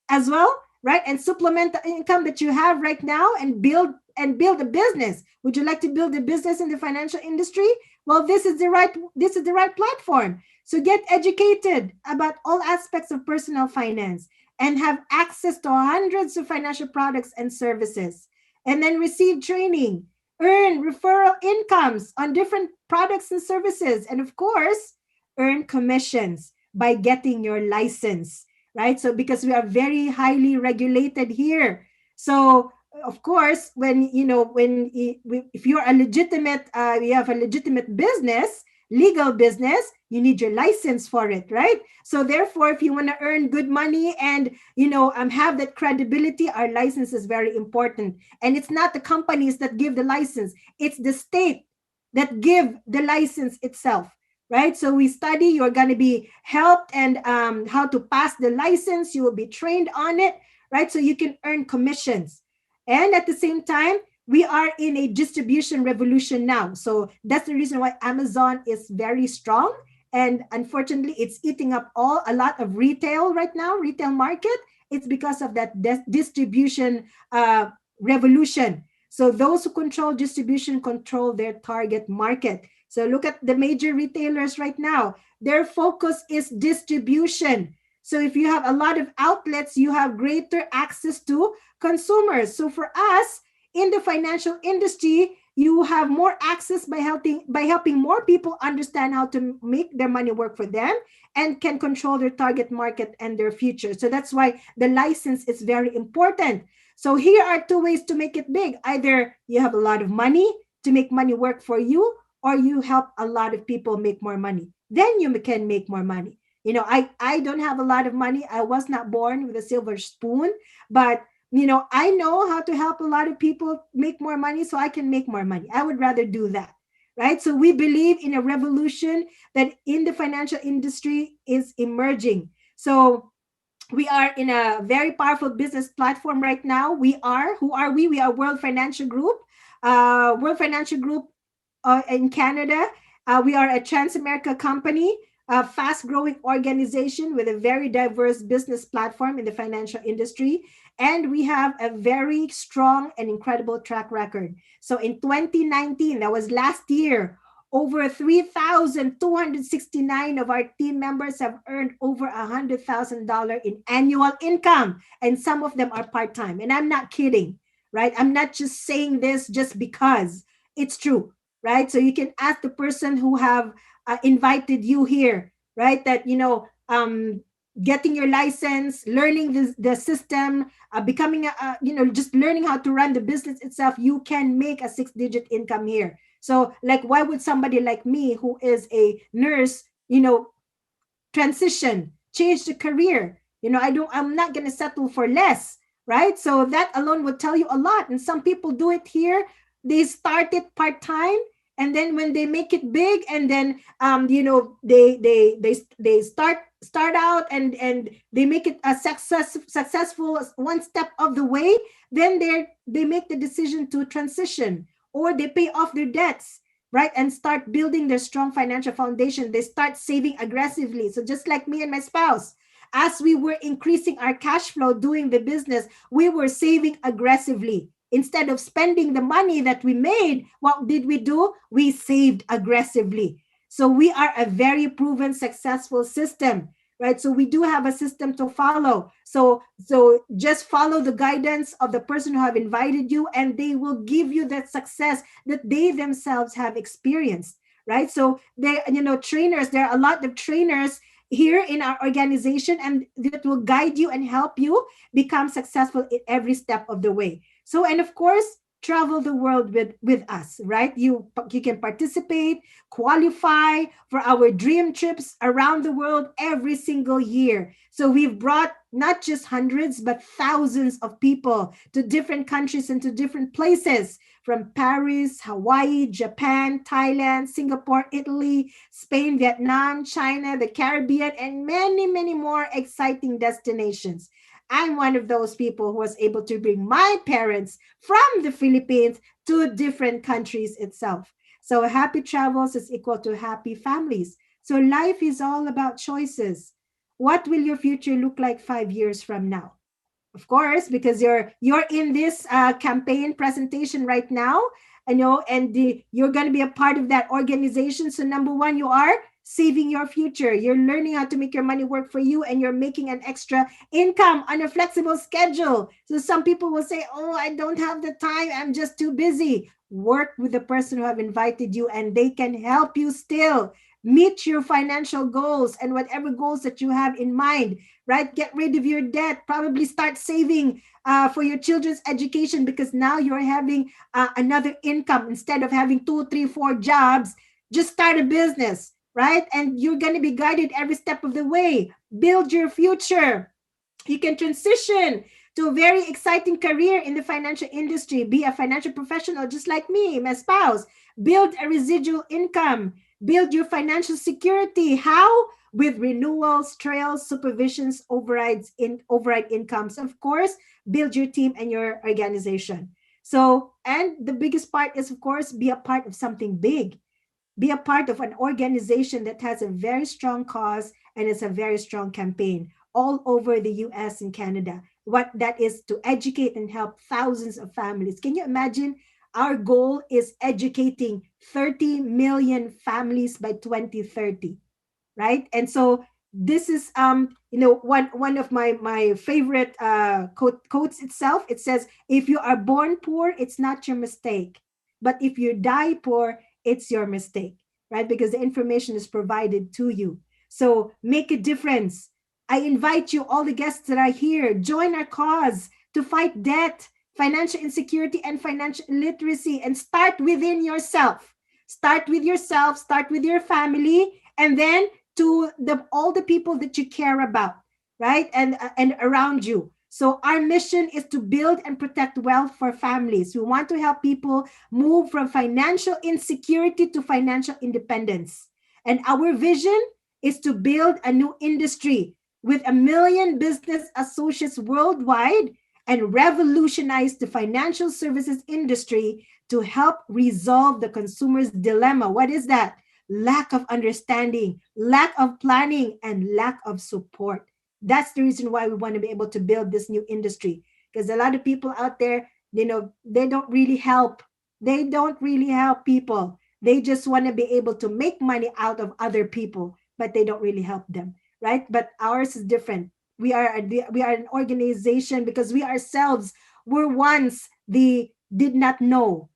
Speaker 1: as well? Right? And supplement the income that you have right now and build a business. Would you like to build a business in the financial industry? Well, this is the right platform. So get educated about all aspects of personal finance and have access to hundreds of financial products and services. And then receive training, earn referral incomes on different products and services, and of course, earn commissions by getting your license, right? So because we are very highly regulated here. So of course, if you're a legitimate, you have a legitimate business, legal business, you need your license for it, right? So therefore, if you want to earn good money and have that credibility, our license is very important. And it's not the companies that give the license, it's the state that give the license itself, right? So we study, you're going to be helped and how to pass the license, you will be trained on it, right? So you can earn commissions. And at the same time, we are in a distribution revolution now. So that's the reason why Amazon is very strong. And unfortunately, it's eating up a lot of retail right now, retail market. It's because of that distribution revolution. So those who control distribution control their target market. So look at the major retailers right now. Their focus is distribution. So if you have a lot of outlets, you have greater access to consumers. So for us in the financial industry, you have more access by helping more people understand how to make their money work for them and can control their target market and their future. So that's why the license is very important. So here are two ways to make it big. Either you have a lot of money to make money work for you, or you help a lot of people make more money. Then you can make more money. I don't have a lot of money. I was not born with a silver spoon, but I know how to help a lot of people make more money so I can make more money. I would rather do that. Right? So we believe in a revolution that in the financial industry is emerging. So we are in a very powerful business platform right now. Who are we? We are World Financial Group. World Financial Group in Canada. We are a Trans-America company, a fast-growing organization with a very diverse business platform in the financial industry. And we have a very strong and incredible track record. So in 2019, that was last year, over 3,269 of our team members have earned over $100,000 in annual income. And some of them are part-time. And I'm not kidding, right? I'm not just saying this just because it's true, right? So you can ask the person who have invited you here, right? That, getting your license, learning the system, becoming, just learning how to run the business itself, you can make a 6-digit income here. So like, why would somebody like me who is a nurse, transition, change the career? I'm not going to settle for less, right? So that alone would tell you a lot. And some people do it here. They start it part-time, and then when they make it big, and then they start out and they make it a successful one step of the way, then they make the decision to transition, or they pay off their debts, right, and start building their strong financial foundation. They start saving aggressively. So just like me and my spouse, as we were increasing our cash flow doing the business, we were saving aggressively. Instead of spending the money that we made, what did we do? We saved aggressively. So we are a very proven successful system, right? So we do have a system to follow. So just follow the guidance of the person who have invited you, and they will give you that success that they themselves have experienced, right? So trainers, there are a lot of trainers here in our organization, and that will guide you and help you become successful in every step of the way. So, and of course, travel the world with us, right? You can participate, qualify for our dream trips around the world every single year. So we've brought not just hundreds, but thousands of people to different countries and to different places, from Paris, Hawaii, Japan, Thailand, Singapore, Italy, Spain, Vietnam, China, the Caribbean, and many, many more exciting destinations. I'm one of those people who was able to bring my parents from the Philippines to different countries itself. So happy travels is equal to happy families. So life is all about choices. What will your future look like 5 years from now? Of course, because you're in this campaign presentation right now, and you're going to be a part of that organization. So number one, you are saving your future. You're learning how to make your money work for you, and you're making an extra income on a flexible schedule. So some people will say, oh, I don't have the time, I'm just too busy. Work with the person who have invited you, and they can help you still meet your financial goals and whatever goals that you have in mind, right? Get rid of your debt, probably start saving for your children's education, because now you're having another income. Instead of having 2, 3, 4 jobs, just start a business, right? And you're going to be guided every step of the way. Build your future. You can transition to a very exciting career in the financial industry, be a financial professional just like me, my spouse, build a residual income, build your financial security. How? With renewals, trails, supervisions, override incomes. Of course, build your team and your organization. So, and the biggest part is, of course, be a part of something big. Be a part of an organization that has a very strong cause and it's a very strong campaign all over the US and Canada. What that is to educate and help thousands of families. Can you imagine? Our goal is educating 30 million families by 2030, right? And so this is one of my favorite quotes itself. It says, if you are born poor, it's not your mistake, but if you die poor, it's your mistake, right? Because the information is provided to you. So make a difference. I invite you, all the guests that are here, join our cause to fight debt, financial insecurity, and financial illiteracy, and start within yourself. Start with yourself, start with your family, and then to all the people that you care about, right? And around you. So our mission is to build and protect wealth for families. We want to help people move from financial insecurity to financial independence. And our vision is to build a new industry with 1 million business associates worldwide and revolutionize the financial services industry to help resolve the consumer's dilemma. What is that? Lack of understanding, lack of planning, and lack of support. That's the reason why we want to be able to build this new industry, because a lot of people out there, they don't really help. They don't really help people. They just want to be able to make money out of other people, but they don't really help them, right? But ours is different. We are an organization because we ourselves were once the did not know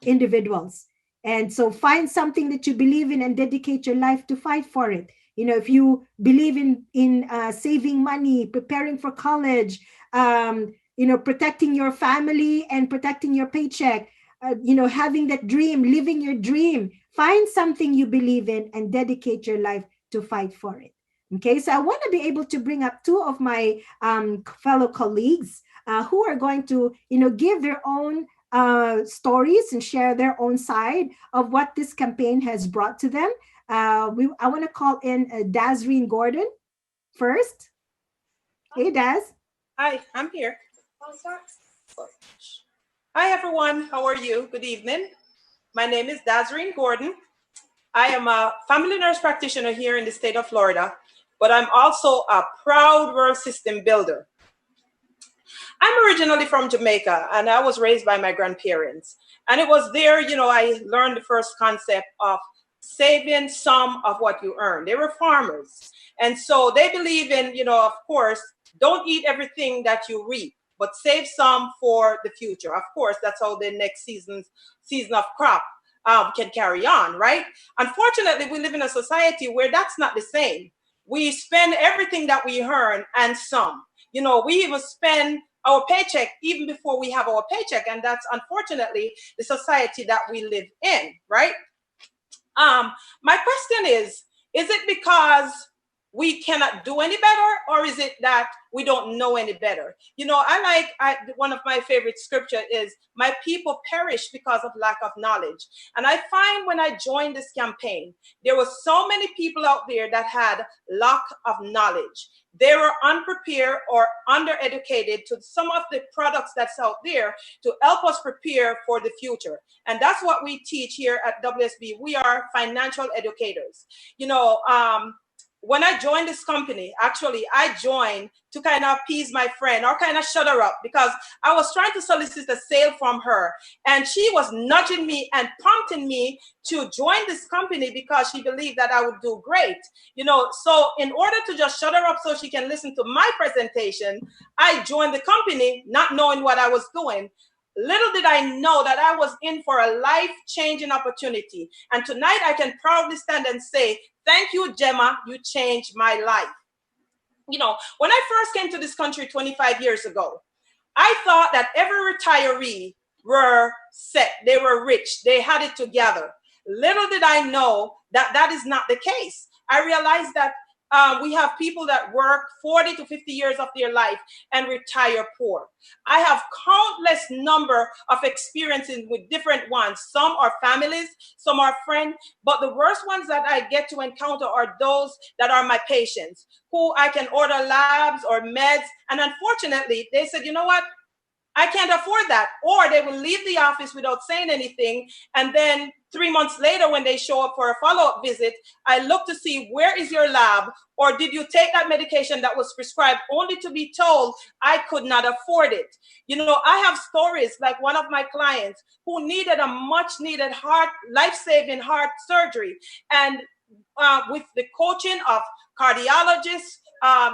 Speaker 1: individuals. And so find something that you believe in and dedicate your life to fight for it. If you believe in saving money, preparing for college, protecting your family and protecting your paycheck, having that dream, living your dream, find something you believe in and dedicate your life to fight for it. Okay, so I want to be able to bring up two of my fellow colleagues who are going to, give their own stories and share their own side of what this campaign has brought to them. I want to call in Dazreen Gordon first. Hey, Daz.
Speaker 2: Hi, I'm here. Hi, everyone. How are you? Good evening. My name is Dazreen Gordon. I am a family nurse practitioner here in the state of Florida, but I'm also a proud world system builder. I'm originally from Jamaica, and I was raised by my grandparents. And it was there, I learned the first concept of saving some of what you earn. They were farmers. And so they believe in, of course, don't eat everything that you reap, but save some for the future. Of course, that's how the next season of crop can carry on, right? Unfortunately, we live in a society where that's not the same. We spend everything that we earn and some. We even spend our paycheck even before we have our paycheck. And that's unfortunately the society that we live in, right? My question is it because we cannot do any better, or is it that we don't know any better? One of my favorite scripture is, my people perish because of lack of knowledge. And I find when I joined this campaign, there were so many people out there that had lack of knowledge. They were unprepared or undereducated to some of the products that's out there to help us prepare for the future. And that's what we teach here at WSB. We are financial educators. When I joined this company, actually, I joined to kind of appease my friend or kind of shut her up, because I was trying to solicit a sale from her. And she was nudging me and prompting me to join this company because she believed that I would do great. So in order to just shut her up so she can listen to my presentation, I joined the company not knowing what I was doing. Little did I know that I was in for a life-changing opportunity. And tonight I can proudly stand and say, thank you, Gemma, you changed my life. When I first came to this country 25 years ago, I thought that every retiree were set, they were rich, they had it together. Little did I know that that is not the case. I realized that we have people that work 40 to 50 years of their life and retire poor. I have countless number of experiences with different ones. Some are families, some are friends, but the worst ones that I get to encounter are those that are my patients, who I can order labs or meds. And unfortunately, they said, you know what? I can't afford that. Or they will leave the office without saying anything. And then 3 months later, when they show up for a follow-up visit, I look to see, where is your lab? Or did you take that medication that was prescribed, only to be told I could not afford it? I have stories like one of my clients who needed a much needed life-saving heart surgery. And with the coaching of cardiologists,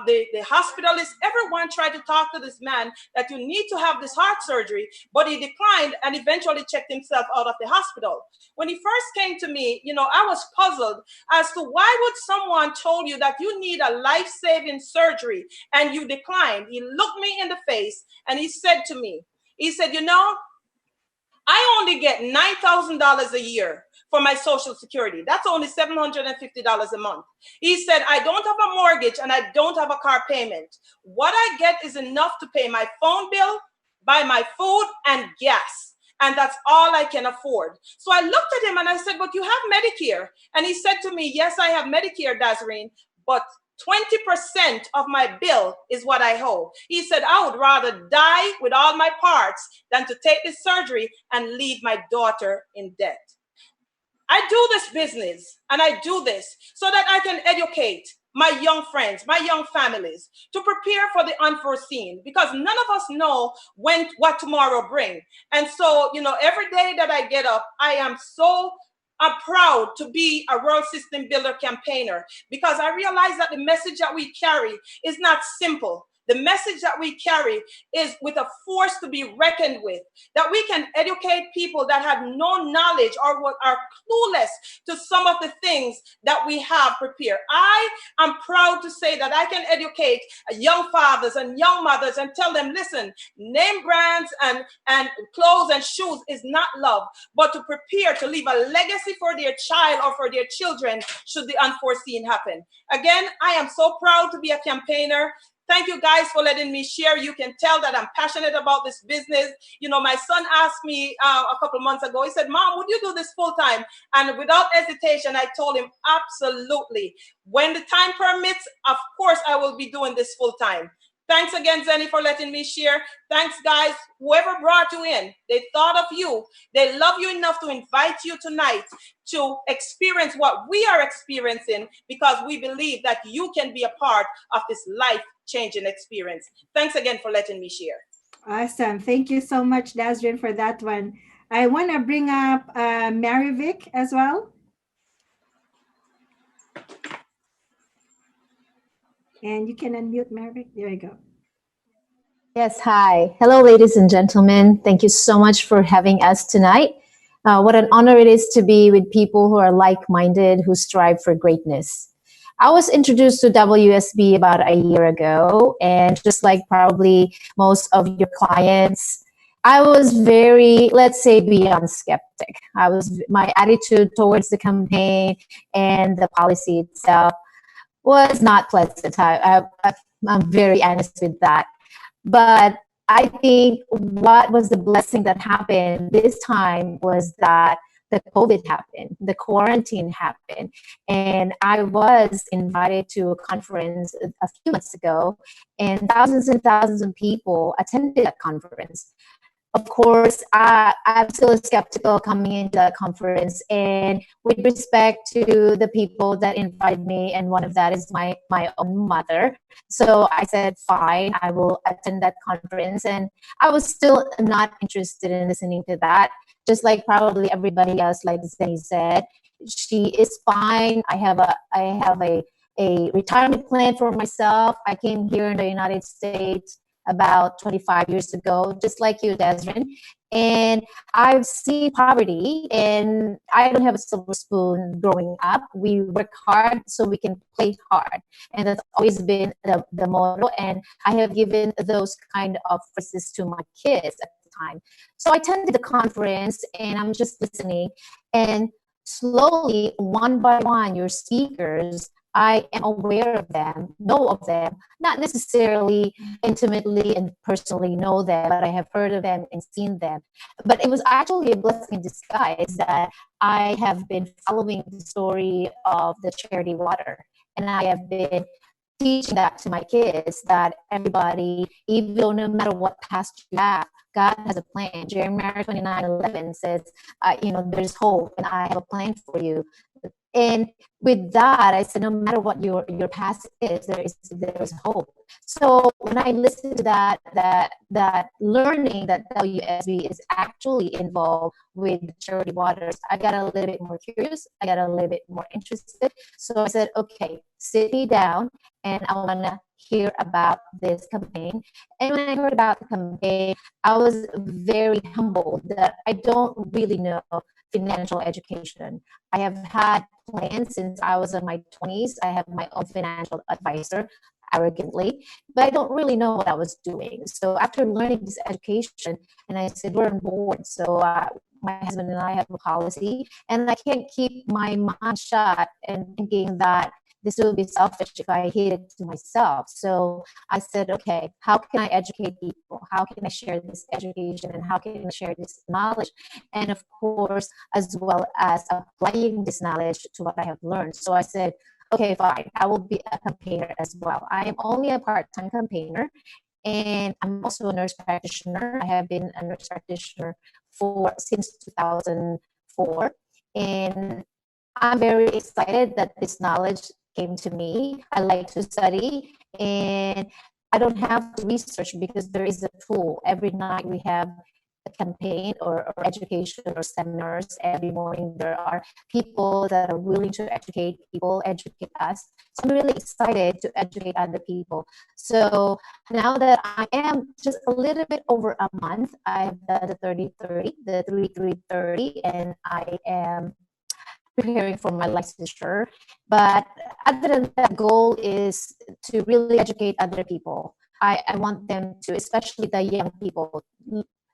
Speaker 2: the hospitalists, everyone tried to talk to this man that you need to have this heart surgery, but he declined and eventually checked himself out of the hospital. When he first came to me, I was puzzled as to why would someone told you that you need a life-saving surgery and you declined. He looked me in the face and he said to me, he said, I only get $9,000 a year for my Social Security. That's only $750 a month. He said, I don't have a mortgage and I don't have a car payment. What I get is enough to pay my phone bill, buy my food and gas. And that's all I can afford. So I looked at him and I said, but you have Medicare. And he said to me, yes, I have Medicare, Dasreen, but 20% of my bill is what I owe. He said, I would rather die with all my parts than to take this surgery and leave my daughter in debt. I do this business and I do this so that I can educate my young friends, my young families, to prepare for the unforeseen, because none of us know what tomorrow brings. And so, every day that I get up, I am so proud to be a World System Builder campaigner, because I realize that the message that we carry is not simple. The message that we carry is with a force to be reckoned with, that we can educate people that have no knowledge or are clueless to some of the things that we have prepared. I am proud to say that I can educate young fathers and young mothers and tell them, listen, name brands and clothes and shoes is not love, but to prepare to leave a legacy for their child or for their children should the unforeseen happen. Again, I am so proud to be a campaigner. Thank you guys for letting me share. You can tell that I'm passionate about this business. My son asked me a couple months ago, he said, Mom, would you do this full time? And without hesitation, I told him, absolutely. When the time permits, of course, I will be doing this full time. Thanks again, Zenny, for letting me share. Thanks, guys. Whoever brought you in, they thought of you. They love you enough to invite you tonight to experience what we are experiencing, because we believe that you can be a part of this life-changing experience. Thanks again for letting me share.
Speaker 1: Awesome. Thank you so much, Dasreen, for that one. I want to bring up Marivic as well. And you can unmute, Marivic. There you go.
Speaker 3: Yes, hi. Hello, ladies and gentlemen. Thank you so much for having us tonight. What an honor it is to be with people who are like-minded, who strive for greatness. I was introduced to WSB about a year ago, and just like probably most of your clients, I was very, let's say, beyond skeptic. My attitude towards the campaign and the policy itself was not pleasant. I'm very honest with that. But I think what was the blessing that happened this time was that the COVID happened, the quarantine happened, and I was invited to a conference a few months ago, and thousands of people attended that conference. Of course, I'm still skeptical coming into that conference, and with respect to the people that invited me, and one of that is my own mother. So I said, fine, I will attend that conference. And I was still not interested in listening to that, just like probably everybody else, like Zenny said. She is fine. I have a retirement plan for myself. I came here in the United States about 25 years ago, just like you, Dasreen. And I've seen poverty, and I don't have a silver spoon growing up. We work hard so we can play hard. And that's always been the motto. And I have given those kind of phrases to my kids at the time. So I attended the conference, and I'm just listening. And slowly, one by one, your speakers, I am aware of them, know of them, not necessarily intimately and personally know them, but I have heard of them and seen them. But it was actually a blessing in disguise that I have been following the story of the charity water. And I have been teaching that to my kids, that everybody, even though no matter what past you have, God has a plan. Jeremiah 29:11 says, there's hope, and I have a plan for you. And with that, I said, no matter what your past is, there is hope. So when I listened to that learning that WSB is actually involved with charity waters, I got a little bit more curious. I got a little bit more interested. So I said, okay, sit me down, and I want to hear about this campaign. And when I heard about the campaign, I was very humbled that I don't really know financial education. I have had plans since I was in my 20s. I have my own financial advisor. arrogantly, but I don't really know what I was doing. So after learning this education, and I said, we're on board. So my husband and I have a policy, and I can't keep my mind shut and thinking that this will be selfish if I hate it to myself. So I said, okay, how can I educate people? How can I share this education, and how can I share this knowledge? And of course, as well as applying this knowledge to what I have learned. So I said, okay, fine, I will be a campaigner as well. I am only a part-time campaigner, and I'm also a nurse practitioner. I have been a nurse practitioner since 2004, and I'm very excited that this knowledge came to me. I like to study, and I don't have to research because there is a tool. Every night we have a campaign or education or seminars. Every morning there are people that are willing to educate people, educate us. So I'm really excited to educate other people. So now that I am just a little bit over a month, I've done the 30-30, the 3-3-30, and I am preparing for my licensure. But other than that, goal is to really educate other people. I want them to, especially the young people,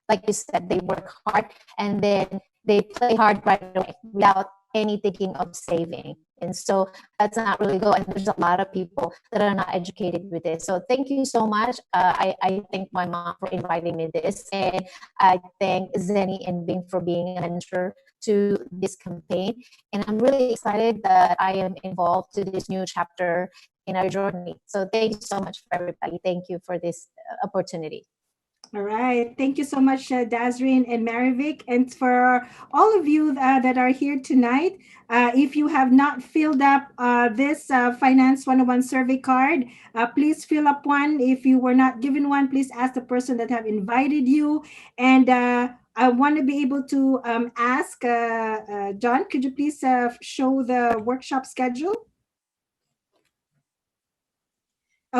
Speaker 3: like you said, they work hard and then they play hard right away without any thinking of saving. And so that's not really good. And there's a lot of people that are not educated with this. So thank you so much. I thank my mom for inviting me this. And I thank Zenny and Bing for being a mentor to this campaign. And I'm really excited that I am involved to this new chapter in our journey. So thank you so much for everybody. Thank you for this opportunity.
Speaker 1: All right. Thank you so much, Dazrin and Marivic. And for all of you that are here tonight, if you have not filled up this Finance 101 survey card, please fill up one. If you were not given one, please ask the person that have invited you. And I want to be able to ask, John, could you please show the workshop schedule?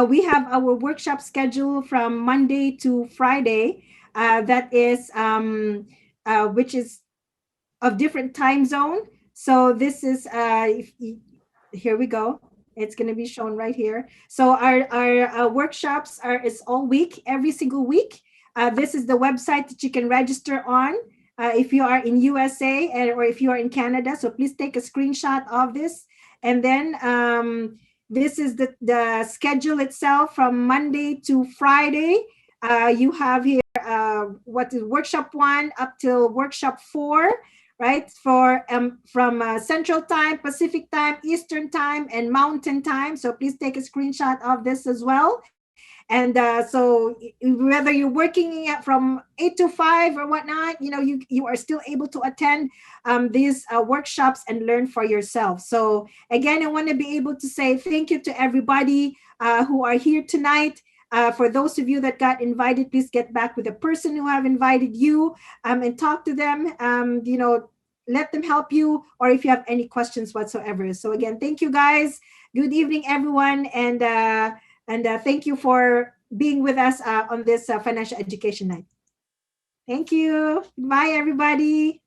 Speaker 1: We have our workshop schedule from Monday to Friday. That is, which is of different time zone. So this is, here we go. It's going to be shown right here. So our workshops it's all week, every single week. This is the website that you can register on if you are in USA or if you are in Canada. So please take a screenshot of this. And then this is the schedule itself from Monday to Friday. You have here what is workshop 1 up till workshop 4, right? For from Central Time, Pacific Time, Eastern Time, and Mountain Time. So please take a screenshot of this as well. And so whether you're working from 8 to 5 or whatnot, you are still able to attend these workshops and learn for yourself. So again, I want to be able to say thank you to everybody who are here tonight. For those of you that got invited, please get back with the person who have invited you and talk to them. Let them help you, or if you have any questions whatsoever. So again, thank you guys. Good evening, everyone. And thank you for being with us on this financial education night. Thank you. Bye, everybody.